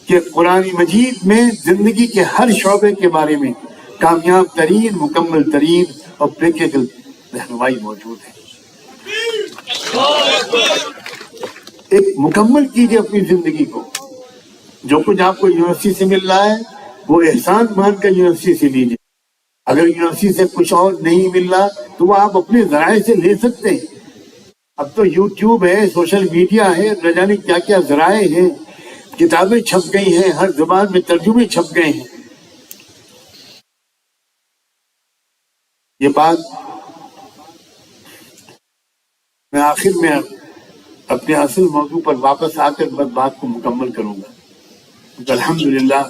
کہ قرآن مجید میں زندگی کے ہر شعبے کے بارے میں کامیاب ترین، مکمل ترین اور پریکٹیکل رہنمائی موجود ہے۔ ایک مکمل کیجئے اپنی زندگی کو، جو کچھ آپ کو یونیورسٹی سے مل رہا ہے وہ احسان مان کر یونیورسٹی سے لیجئے، اگر یونیورسٹی سے کچھ اور نہیں مل رہا تو وہ آپ اپنے ذرائع سے لے سکتے ہیں۔ اب تو یوٹیوب ہے، سوشل میڈیا ہے، نہ جانے کیا کیا ذرائع ہیں، کتابیں چھپ گئی ہیں، ہر زبان میں ترجمے چھپ گئے ہیں۔ یہ بات میں آخر میں اپنے اصل موضوع پر واپس آ کر بات کو مکمل کروں گا۔ الحمدللہ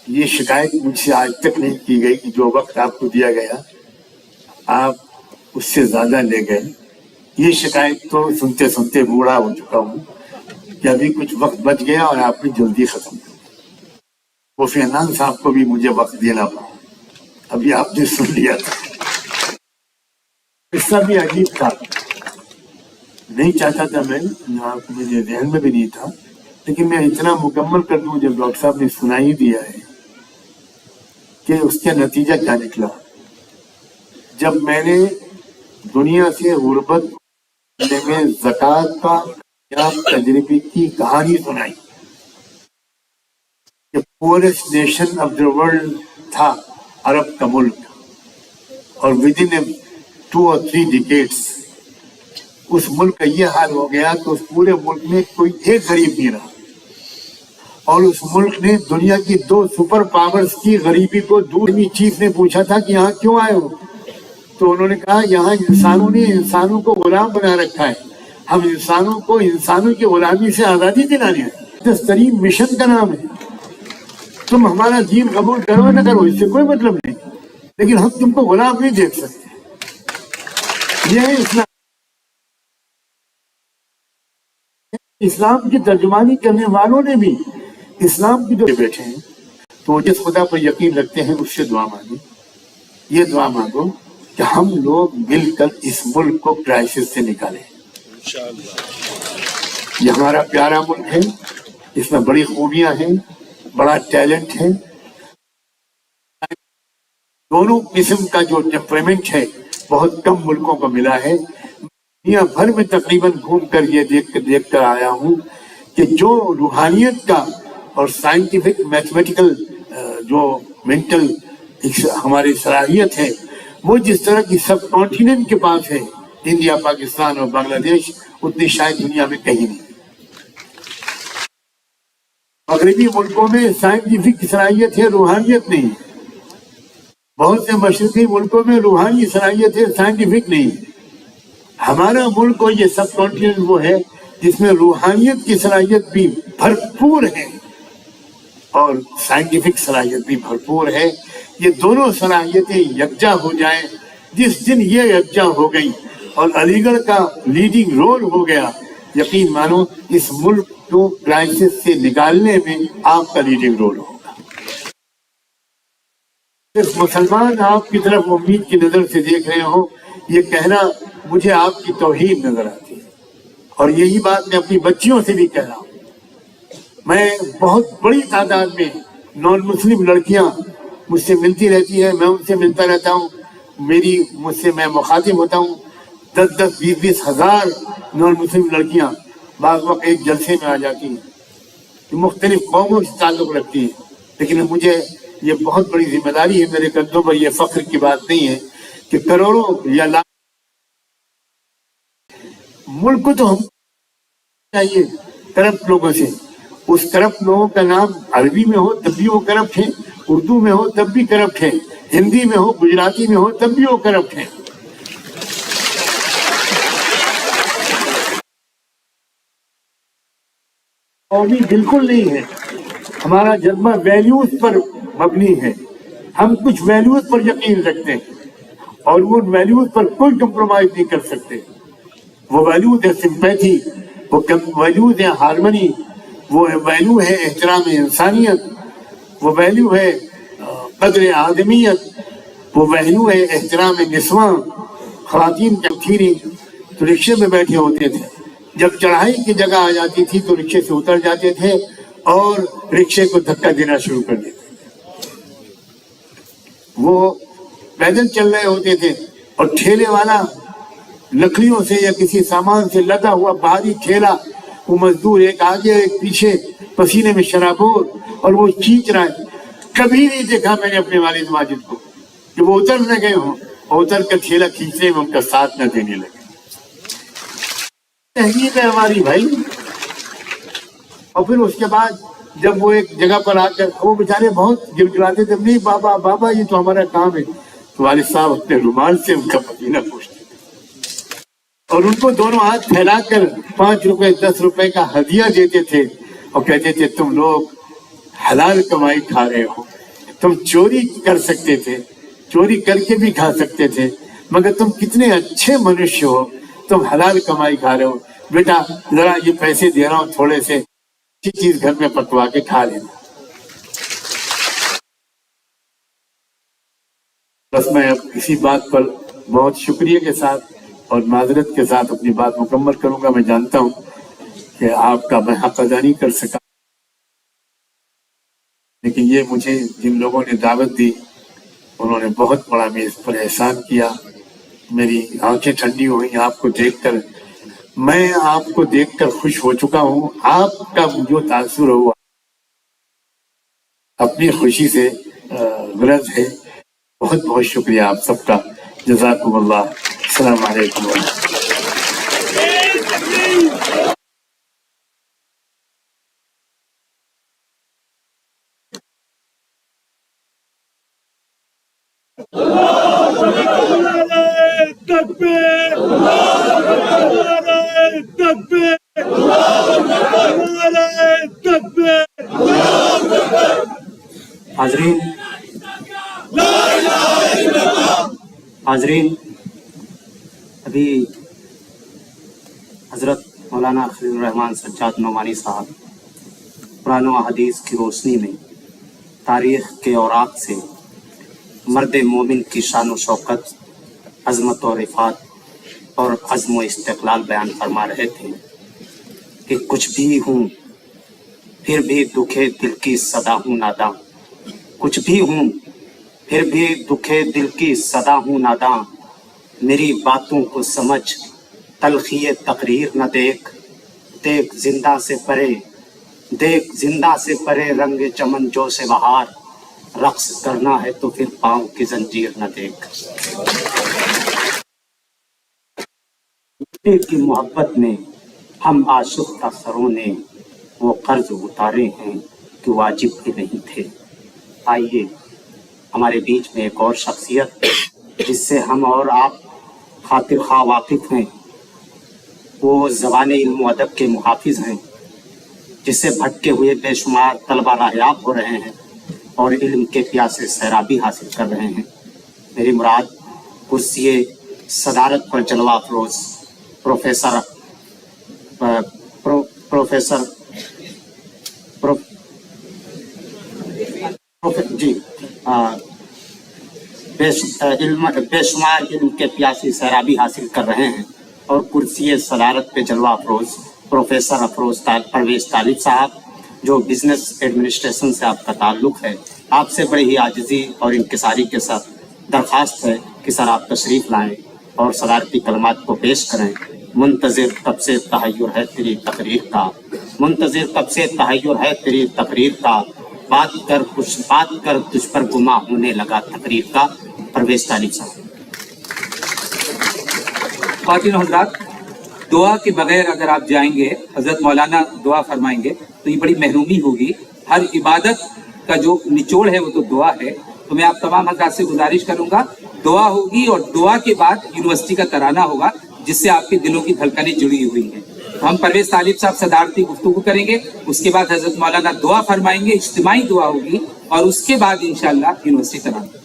یہ شکایت مجھ سے آج تک نہیں کی گئی کہ جو وقت آپ کو دیا گیا آپ اس سے زیادہ لے گئے۔ یہ شکایت تو سنتے سنتے بوڑھا ہو چکا ہوں کہ ابھی کچھ وقت بچ گیا اور آپ نے جلدی ختم کر۔ وہ فنان صاحب کو بھی مجھے وقت دینا پڑا، ابھی آپ نے سن لیا تھا۔ قصہ بھی عجیب تھا، نہیں چاہتا تھا میں، مجھے ذہن میں بھی نہیں تھا، لیکن میں اتنا مکمل کر دوں جب ڈاکٹر صاحب نے سنا ہی دیا ہے کہ اس کا نتیجہ کیا نکلا۔ جب میں نے دنیا سے غربت میں زکوٰۃ کا تجربے کی کہانی سنائی کہ poorest nation of the world تھا عرب کا ملک، اور ود ان 2 or 3 decades اس ملک کا یہ حال ہو گیا کہ اس پورے ملک میں کوئی ایک غریب نہیں رہا، اور اس ملک نے دنیا کی 2 سپر پاورز کی غریبی کو دور۔ چیف نے پوچھا تھا کہ یہاں کیوں آئے ہو، تو انہوں نے کہا یہاں انسانوں نے انسانوں کو غلام بنا رکھا ہے، ہم انسانوں کو انسانوں کی غلامی سے آزادی دلانے ہیں۔ اس ترین مشن کا نام ہے، تم ہمارا دین قبول کرو نہ کرو اس سے کوئی مطلب نہیں، لیکن ہم تم کو غلام نہیں دیکھ سکتے۔ یہ ہے اسلام۔ اسلام کی ترجمانی کرنے والوں نے بھی اسلام کی جو بیٹھے ہیں تو جس خدا پر یقین رکھتے ہیں اس سے دعا مانگو، یہ دعا مانگو کہ ہم لوگ مل کر اس ملک کو کرائسس سے نکالیں۔ یہ ہمارا پیارا ملک ہے، اس میں بڑی خوبیاں ہیں، بڑا ٹیلنٹ ہے، دونوں قسم کا جو ٹیمپرامنٹ ہے بہت کم ملکوں کو ملا ہے۔ دنیا بھر میں تقریباً گھوم کر یہ دیکھ کر آیا ہوں کہ جو روحانیت کا اور سائنٹیفک میتھمیٹیکل جو مینٹل ہماری صلاحیت ہے وہ جس طرح کی سب کانٹیننٹ کے پاس ہے، انڈیا، پاکستان اور بنگلہ دیش، اتنی شاید دنیا میں کہیں نہیں۔ مغربی ملکوں میں سائنٹیفک صلاحیت ہے، روحانیت نہیں۔ بہت سے مشرقی ملکوں میں روحانی صلاحیت ہے، سائنٹیفک نہیں۔ ہمارا ملک اور یہ سب کانٹیننٹ وہ ہے جس میں روحانیت کی صلاحیت بھی بھرپور ہے اور سائنٹیفک صلاحیت بھی بھرپور ہے۔ یہ دونوں صلاحیتیں یکجا ہو جائیں، جس دن یہ یکجا ہو گئی اور علی گڑھ کا لیڈنگ رول ہو گیا، یقین مانو اس ملک کو کرائسس سے نکالنے میں آپ کا لیڈنگ رول ہوگا۔ صرف مسلمان آپ کی طرف امید کی نظر سے دیکھ رہے ہوں یہ کہنا مجھے آپ کی توہین نظر آتی ہے، اور یہی بات میں اپنی بچیوں سے بھی کہہ رہا ہوں۔ میں بہت بڑی تعداد میں نان مسلم لڑکیاں مجھ سے ملتی رہتی ہے، میں ان سے ملتا رہتا ہوں، مجھ سے میں مخاطب ہوتا ہوں۔ 10-10 20-20 ہزار نان مسلم لڑکیاں بعض وقت ایک جلسے میں آ جاتی ہیں، جو مختلف قوموں سے تعلق رکھتی ہیں، لیکن مجھے یہ بہت بڑی ذمہ داری ہے میرے کندھوں پر۔ یہ فخر کی بات نہیں ہے کہ کروڑوں یا لاکھ ملک کو تو ہم چاہیے کرپٹ لوگوں سے، اس کرپٹ لوگوں کا نام عربی میں ہو تب بھی وہ کرپٹ ہے، اردو میں ہو تب بھی کرپٹ ہے، ہندی میں ہو گجراتی میں ہو تب بھی وہ کرپٹ ہے۔ قومی بالکل نہیں ہے، ہمارا جذبہ ویلیوز پر مبنی ہے، ہم کچھ ویلیوز پر یقین رکھتے ہیں اور وہ ویلیوز پر کوئی کمپرومائز نہیں کر سکتے۔ وہ ویلیوز ہے سمپیتھی، وہ ویلیوز ہے ہارمنی، وہ ویلیو ہے احترام انسانیت، وہ ویلیو ہے قدر آدمیت، وہ ویلیو ہے احترام نسواں۔ خواتین جب تھی تو رکشے میں بیٹھے ہوتے تھے، جب چڑھائی کی جگہ آ جاتی تھی تو رکشے سے اتر جاتے تھے اور رکشے کو دھکا دینا شروع کر دیتے تھے۔ وہ پیدل چل رہے ہوتے تھے اور ٹھیلے والا لکڑیوں سے یا کسی سامان سے لدا ہوا بھاری ٹھیلا، وہ مزدور ایک آگے ایک پیچھے پسینے میں شرابور اور وہ کھینچ رہا ہے۔ کبھی نہیں دیکھا میں نے اپنے والد ماجد کو کہ وہ اتر نہ گئے ہوں اور اتر کر ٹھیلا کھینچنے میں ان کا ساتھ نہ دینے لگے۔ تہذیب ہے ہماری بھائی۔ اور پھر اس کے بعد جب وہ ایک جگہ پر آ کر وہ بیچارے بہت گڑگڑاتے تھے، نہیں بابا بابا یہ تو ہمارا کام ہے، تو والد صاحب اپنے رومال سے ان کا پسینہ پوچھتے اور ان کو دونوں ہاتھ پھیلا کر 5 روپے 10 روپے کا ہدیہ دیتے تھے اور کہتے تھے تم لوگ حلال کمائی کھا رہے ہو، تم چوری کر سکتے تھے، چوری کر کے بھی کھا سکتے تھے، مگر تم کتنے اچھے منشیہ ہو، تم حلال کمائی کھا رہے ہو، بیٹا ذرا یہ پیسے دے رہا ہوں تھوڑے سے، اچھی چیز گھر میں پکوا کے کھا لینا۔ بس میں اب اسی بات پر بہت شکریہ کے ساتھ اور معذرت کے ساتھ اپنی بات مکمل کروں گا۔ میں جانتا ہوں کہ آپ کا میں حق ادا نہیں کر سکا، لیکن یہ مجھے جن لوگوں نے دعوت دی انہوں نے بہت بڑا میرے پر احسان کیا، میری آنکھیں ٹھنڈی ہوئی آپ کو دیکھ کر، میں آپ کو دیکھ کر خوش ہو چکا ہوں۔ آپ کا جو تاثر ہوا اپنی خوشی سے غرض ہے۔ بہت بہت شکریہ آپ سب کا، جزاکم اللہ۔ السلام علیکم ورحمۃ اللہ۔ حاضرین، ابھی حضرت مولانا خلیل الرحمن سجاد نعمانی صاحب قرآن و حدیث کی روشنی میں تاریخ کے اوراق سے مرد مومن کی شان و شوکت، عظمت و رفعت اور عزم و استقلال بیان فرما رہے تھے کہ کچھ بھی ہوں پھر بھی دکھے دل کی صدا ہوں ناداں، کچھ بھی ہوں پھر بھی دکھے دل کی صدا ہوں ناداں، میری باتوں کو سمجھ تلخی تقریر نہ دیکھ، دیکھ زندہ سے پرے، دیکھ زندہ سے پرے رنگ چمن جو سے بہار، رقص کرنا ہے تو پھر پاؤں کی زنجیر نہ دیکھ۔ مٹی کی محبت میں ہم آشفتہ سروں نے وہ قرض اتارے ہیں کہ واجب بھی نہیں تھے۔ آئیے ہمارے بیچ میں ایک اور شخصیت جس سے ہم اور آپ خاطر خواہ واقف ہیں، وہ زبان علم و ادب کے محافظ ہیں، جس سے بھٹکے ہوئے بے شمار طلبہ راہیاب ہو رہے ہیں اور علم کے پیاسے سیرابی حاصل کر رہے ہیں۔ میری مراد کرسی صدارت پر جلوہ افروز بے شمار علم کے پیاسی سیرابی حاصل کر رہے ہیں اور کرسی صدارت پہ جلوہ افروز پروفیسر پرویز طالب صاحب، جو بزنس ایڈمنسٹریشن سے آپ کا تعلق ہے، آپ سے بڑی ہی عاجزی اور انکساری کے ساتھ درخواست ہے کہ سر آپ تشریف لائیں اور صدارتی کلمات کو پیش کریں۔ منتظر کب سے تحیر ہے تیری تقریر کا، منتظر کب سے تحیر ہے تیری تقریر کا، بات کر تجھ پر گما ہونے لگا تقریر کا، پرویز طالب صاحب۔ خواتین و حضرات، دعا کے بغیر اگر آپ جائیں گے، حضرت مولانا دعا فرمائیں گے تو یہ بڑی محرومی ہوگی۔ ہر عبادت کا جو نچوڑ ہے وہ تو دعا ہے، تو میں آپ تمام حضرات سے گزارش کروں گا، دعا ہوگی اور دعا کے بعد یونیورسٹی کا ترانہ ہوگا جس سے آپ کے دلوں کی دھڑکنیں جڑی ہوئی ہیں۔ ہم پرویز طالب صاحب صدارتی گفتگو کریں گے، اس کے بعد حضرت مولانا دعا فرمائیں گے، اجتماعی دعا ہوگی اور اس کے بعد انشاءاللہ یونیورسٹی ترانہ۔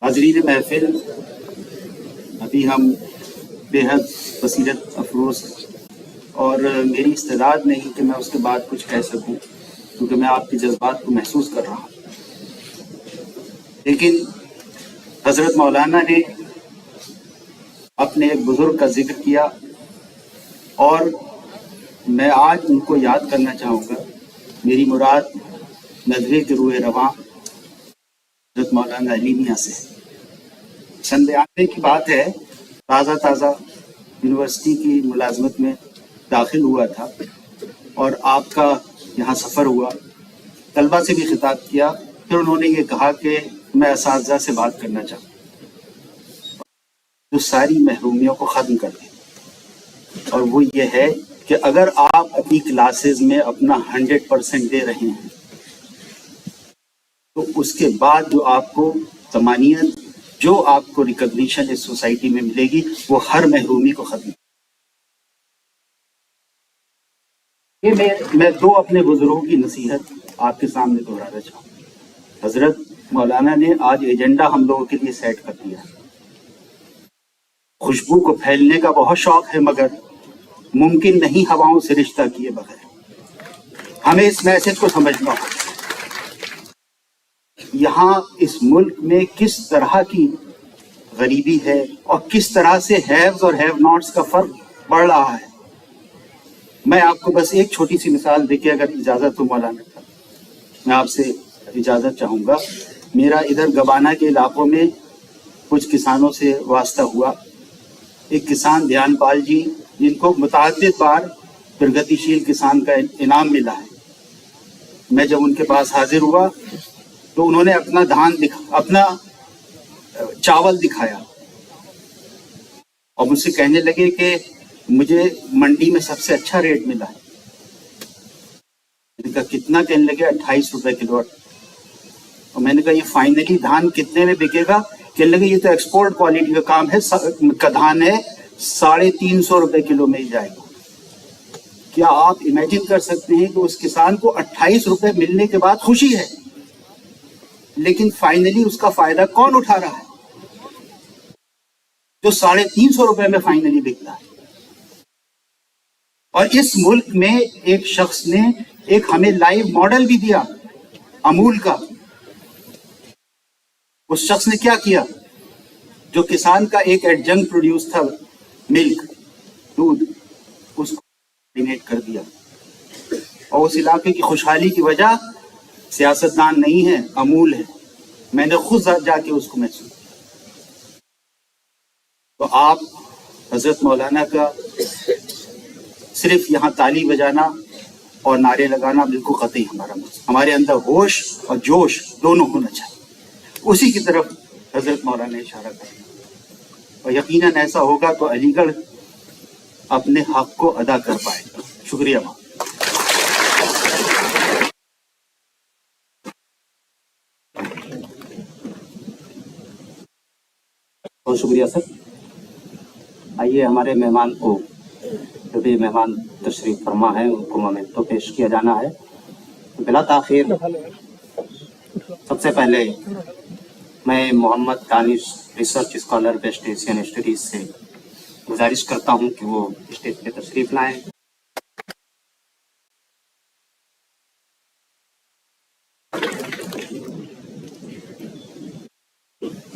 حاضرین محفل، ابھی ہم بے حد بصیرت افروز اور میری استعداد نہیں کہ میں اس کے بعد کچھ کہہ سکوں، کیونکہ میں آپ کے جذبات کو محسوس کر رہا ہوں۔ لیکن حضرت مولانا نے اپنے ایک بزرگ کا ذکر کیا اور میں آج ان کو یاد کرنا چاہوں گا۔ میری مراد ندوے کے روح رواں حضرت مولانا علی میاں سے۔ 96 کی بات ہے، تازہ یونیورسٹی کی ملازمت میں داخل ہوا تھا اور آپ کا یہاں سفر ہوا، طلبہ سے بھی خطاب کیا، پھر انہوں نے یہ کہا کہ میں اساتذہ سے بات کرنا چاہتا ہوں جو ساری محرومیوں کو ختم کر دیں، اور وہ یہ ہے کہ اگر آپ اپنی کلاسز میں اپنا 100% دے رہے ہیں تو اس کے بعد جو آپ کو ضمانیت، جو آپ کو ریکگنیشن اس سوسائٹی میں ملے گی، وہ ہر محرومی کو ختم۔ میں دو اپنے بزرگوں کی نصیحت آپ کے سامنے دہرانا چاہوں۔ حضرت مولانا نے آج ایجنڈا ہم لوگوں کے لیے سیٹ کر دیا۔ خوشبو کو پھیلنے کا بہت شوق ہے، مگر ممکن نہیں ہواؤں سے رشتہ کیے بغیر۔ ہمیں اس میسج کو سمجھنا ہوگا۔ یہاں اس ملک میں کس طرح کی غریبی ہے اور کس طرح سے ہیوز اور ہیو ناٹس کا فرق بڑھ رہا ہے۔ میں آپ کو بس ایک چھوٹی سی مثال دے کے، اگر اجازت ہو مولانا کا، میں آپ سے اجازت چاہوں گا۔ میرا ادھر گبانا کے علاقوں میں کچھ کسانوں سے واسطہ ہوا۔ ایک کسان دھیان پال جی، جن کو متعدد بار پرگتی شیل کسان کا انعام ملا ہے، میں جب ان کے پاس حاضر ہوا تو انہوں نے اپنا چاول دکھایا اور مجھ سے کہنے لگے کہ مجھے منڈی میں سب سے اچھا ریٹ ملا ہے۔ میں نے کہا کتنا؟ کہنے لگے 28 روپے کلو۔ اور میں نے کہا یہ فائنلی دھان کتنے میں بکے گا؟ کہنے لگے یہ تو ایکسپورٹ کوالٹی کا کام ہے، کا دھان ہے 350 روپے کلو میں ہی جائے گا۔ کیا آپ امیجن کر سکتے ہیں کہ اس کسان کو 28 روپے ملنے کے بعد خوشی ہے، لیکن فائنلی اس کا فائدہ کون اٹھا رہا ہے؟ جو 350 روپے میں فائنلی بکتا ہے۔ اور اس ملک میں ایک شخص نے ایک ہمیں لائیو ماڈل بھی دیا، امول کا۔ اس شخص نے کیا کیا؟ جو کسان کا ایک ایڈجنکٹ پروڈیوس تھا، ملک، دودھ، اس کو ڈونیٹ کر دیا۔ اور اس علاقے کی خوشحالی کی وجہ سیاستدان نہیں ہے، امول ہے۔ میں نے خود جا کے اس کو محسوس کیا۔ تو آپ حضرت مولانا کا صرف یہاں تالی بجانا اور نعرے لگانا بالکل قطعی ہمارے اندر ہوش اور جوش دونوں ہونا چاہیے۔ اسی کی طرف حضرت مولانا نے اشارہ کرنا، اور یقیناً ایسا ہوگا تو علی گڑھ اپنے حق کو ادا کر پائے گا۔ شکریہ ماں۔ بہت شکریہ سر۔ آئیے ہمارے مہمان کو، جو بھی مہمان تشریف فرما ہے، ان کو مومنٹو پیش کیا جانا ہے۔ بلا تاخیر سب سے پہلے میں Muhammad Danish research scholar West Asian studies سے گزارش کرتا ہوں کہ وہ اسٹیج پہ تشریف لائیں.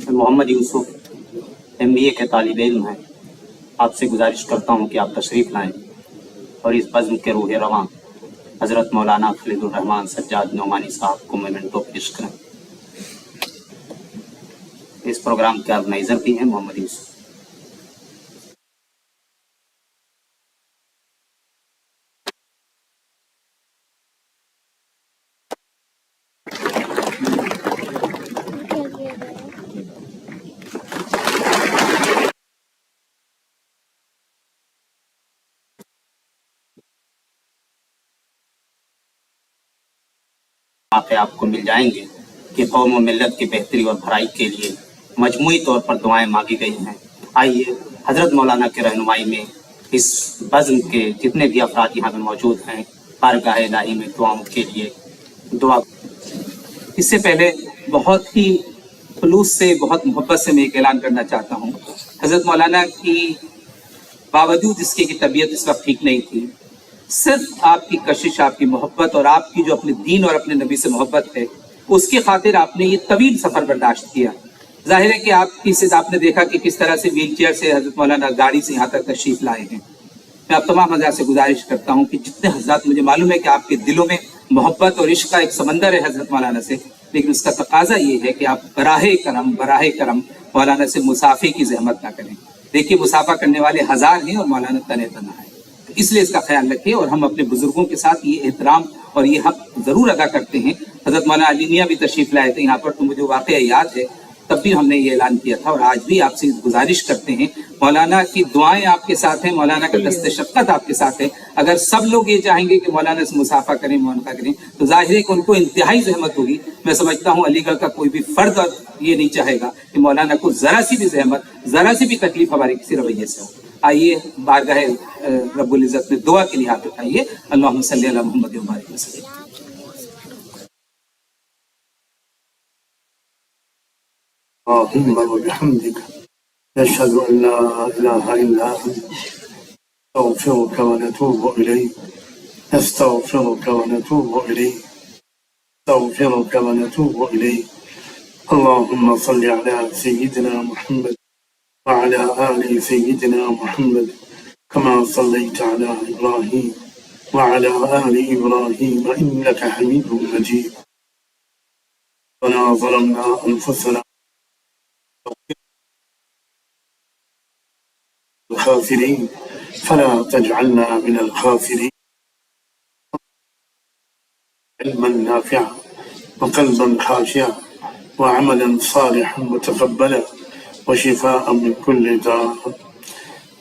محمد یوسف MBA کے طالب علم ہیں. آپ سے گزارش کرتا ہوں کہ آپ تشریف لائیں اور اس بزم کے روح رواں حضرت مولانا خالد الرحمن سجاد نعمانی صاحب کو میمنٹو پیش کریں. اس پروگرام کے آرگنائزر بھی ہیں محمد یوسف. آپ کو مل جائیں گے کہ قوم و ملت کی بہتری اور بھلائی کے لیے مجموعی طور پر دعائیں مانگی گئی ہیں. آئیے حضرت مولانا کی رہنمائی میں اس بزم کے جتنے بھی افراد یہاں پہ موجود ہیں بارگاہ الہی میں دعاؤں کے لیے دعا. اس سے پہلے بہت ہی خلوص سے بہت محبت سے میں ایک اعلان کرنا چاہتا ہوں. حضرت مولانا کی باوجود اس کی طبیعت اس وقت ٹھیک نہیں تھی، صرف آپ کی کشش، آپ کی محبت اور آپ کی جو اپنے دین اور اپنے نبی سے محبت ہے اس کی خاطر آپ نے یہ طویل سفر برداشت کیا. ظاہر ہے کہ آپ نے دیکھا کہ کس طرح سے ویل چیئر سے حضرت مولانا گاڑی سے یہاں تک تشریف لائے ہیں. میں آپ تمام حضرات سے گزارش کرتا ہوں کہ جتنے حضرات، مجھے معلوم ہے کہ آپ کے دلوں میں محبت اور عشق کا ایک سمندر ہے حضرت مولانا سے، لیکن اس کا تقاضا یہ ہے کہ آپ براہ کرم مولانا سے مسافے کی زحمت نہ کریں. دیکھیے مسافہ کرنے والے ہزار ہیں اور مولانا تنہا ہے، اس لیے اس کا خیال رکھیں. اور ہم اپنے بزرگوں کے ساتھ یہ احترام اور یہ حق ضرور ادا کرتے ہیں. حضرت مولانا علی میاں بھی تشریف لائے تھے یہاں پر، تو مجھے واقعہ یاد ہے، تب بھی ہم نے یہ اعلان کیا تھا. اور آج بھی آپ سے گزارش کرتے ہیں، مولانا کی دعائیں آپ کے ساتھ ہیں، مولانا کا دست شفقت آپ کے ساتھ ہے. اگر سب لوگ یہ چاہیں گے کہ مولانا سے مسافہ کریں، موافقہ کریں، تو ظاہر ہے کہ ان کو انتہائی زحمت ہوگی. میں سمجھتا ہوں علی گڑھ کا کوئی بھی فرد یہ نہیں چاہے گا کہ مولانا کو ذرا سی بھی زحمت، ذرا سی بھی تکلیف ہمارے کسی رویے سے ہو. آئیے بارگاہ رب العزت میں دعا کے لیے ہاتھ اٹھائیے. اللہم صلی علی محمد و بارک وسلم. اللهم وبحمدك نشهد أن لا إله إلا أنت نستغفرك ونتوب إليك نستغفرك ونتوب إليك نستغفرك ونتوب إليك. اللهم صل على سيدنا محمد وعلى آل سيدنا محمد كما صليت على إبراهيم وعلى آل إبراهيم إنك حميد مجيد. ربنا ظلمنا أنفسنا الخاسرين فلا تجعلنا من الخاسرين. علما نافعا وقلبا خاشعا وعملا صالحا متقبلا وشفاء من كل داء.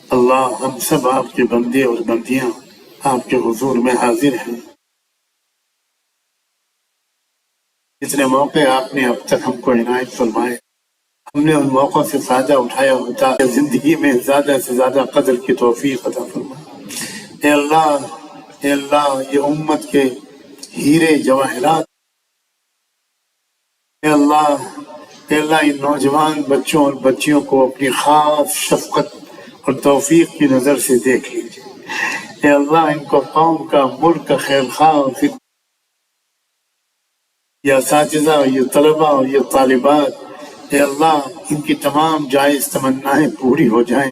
اللہ ہم سب آپ کے بندے اور بندیاں آپ کے حضور میں حاضر ہیں. جتنے موقع آپ نے اب تک ہم کو عنایت فرمائے، ہم نے ان موقعوں سے فائدہ اٹھایا ہوتا ہے. زندگی میں زیادہ سے زیادہ قدر کی توفیق عطا فرما. اے اللہ یہ امت کے ہیرے جواہرات، اے اللہ ان نوجوان بچوں اور بچیوں کو اپنی خاص شفقت اور توفیق کی نظر سے دیکھ لیجیے. اے اللہ ان کو قوم کا، ملک کا خیر خواہ اور فکر، یہ اساتذہ اور یہ طلبہ اور یہ طالبات، اے اللہ ان کی تمام جائز تمنائیں پوری ہو جائیں،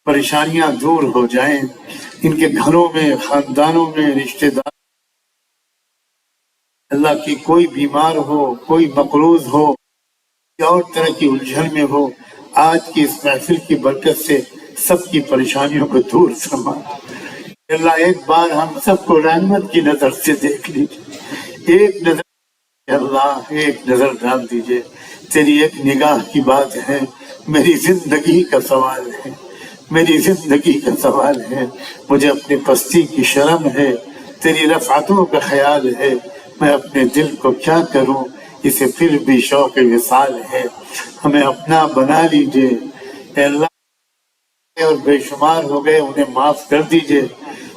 پریشانیاں دور ہو جائیں. ان کے گھروں میں، خاندانوں میں، رشتہ دار اللہ کی کوئی بیمار ہو، کوئی مقروض ہو یا اور طرح کی الجھن میں ہو، آج کی اس محفل کی برکت سے سب کی پریشانیوں کو دور فرما. اللہ ایک بار ہم سب کو رحمت کی نظر سے دیکھ لیجیے. ایک نظر اللہ ایک نظر ڈال دیجیے. تیری ایک نگاہ کی بات ہے، میری زندگی کا سوال ہے، میری زندگی کا سوال ہے. مجھے اپنی پستی کی شرم ہے، تیری رفعتوں کا خیال ہے. میں اپنے دل کو کیا کروں، اسے پھر بھی شوق وصال ہے. ہمیں اپنا بنا لیجیے. اے اللہ اور بے شمار ہو گئے انہیں معاف کر دیجیے،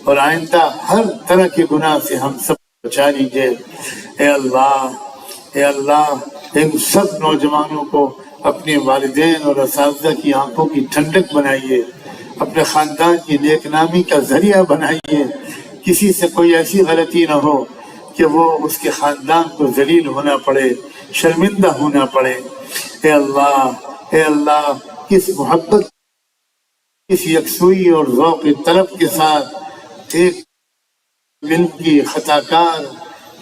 اور آئندہ ہر طرح کے گناہ سے ہم سب بچا لیجیے. اے اللہ ان سب نوجوانوں کو اپنے والدین اور اساتذہ کی آنکھوں کی ٹھنڈک بنائیے. اپنے خاندان کی نیک نامی کا ذریعہ بنائیے، کسی سے کوئی ایسی غلطی نہ ہو کہ وہ اس کے خاندان کو ذلیل ہونا پڑے، شرمندہ ہونا پڑے۔ اے اللہ، کس محبت، کس یکسوئی اور ذوق طلب کے ساتھ ایک علم کی خطا کار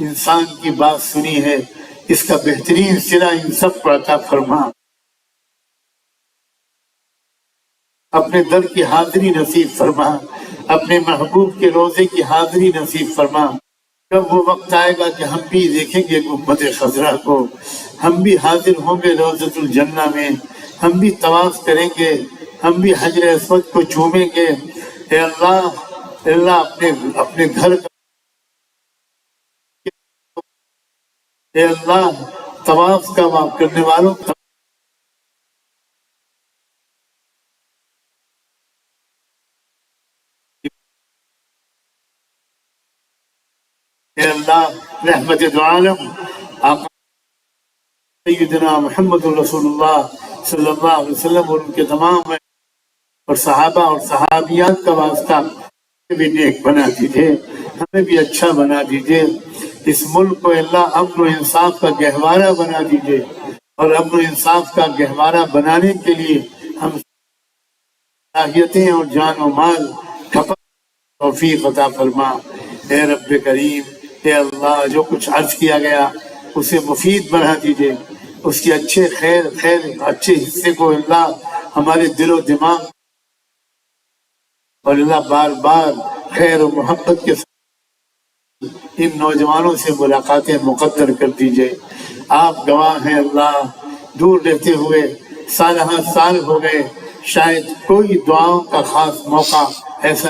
انسان کی بات سنی ہے، اس کا بہترین صلہ ان سب پر عطا فرما، اپنے در کی حاضری نصیب فرما، اپنے محبوب کے روزے کی حاضری نصیب فرما۔ جب وہ وقت آئے گا کہ ہم بھی دیکھیں گے امت خضرا کو، ہم بھی حاضر ہوں گے روضۃ الجنہ میں، ہم بھی طواف کریں گے، ہم بھی حجر اسود کو چومیں گے۔ اے اللہ اپنے گھر کا، اے اللہ طواف کا کرنے والوں کا، اے اللہ رحمت دو عالم آقا سیدنا محمد رسول اللہ صلی اللہ علیہ وسلم اور ان کے تمام اور صحابہ اور صحابیات کا واسطہ ہمیں بھی نیک بنا دیجئے، ہمیں بھی اچھا بنا دیجئے، اس ملک کو اللہ امن و انصاف کا گہوارہ بنا دیجئے، اور امن و انصاف کا گہوارہ بنانے کے لیے ہم صلاحیتیں اور جان و مال کھپا توفیق عطا فرما۔ اے رب کریم، اے اللہ جو کچھ عرض کیا گیا اسے مفید بنا دیجئے، اس کے اچھے اچھے حصے کو اللہ ہمارے دل و دماغ اور اللہ بار بار خیر و محبت کے ساتھ ان نوجوانوں سے ملاقاتیں مقدر کر دیجئے۔ آپ گواہ ہیں اللہ، دور رہتے ہوئے سالہ سال ہو گئے، شاید کوئی دعاؤں کا خاص موقع ایسا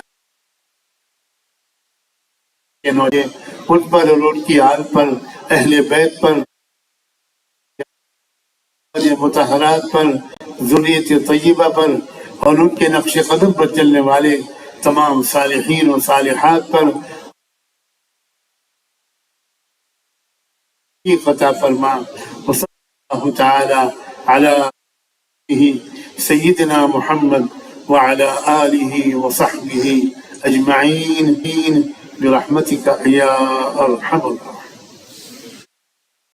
ان پر اور ان کی آل پر، اہل بیت پر، مطہرات پر، ذریت طیبہ پر اور ان کے نقش قدم پر چلنے والے تمام صالحین و صالحات پر عطا فرما۔ وصلی اللہ تعالی علی سیدنا محمد وعلی آلہ وصحبہ اجمعین برحمتک یا ارحم الراحمین۔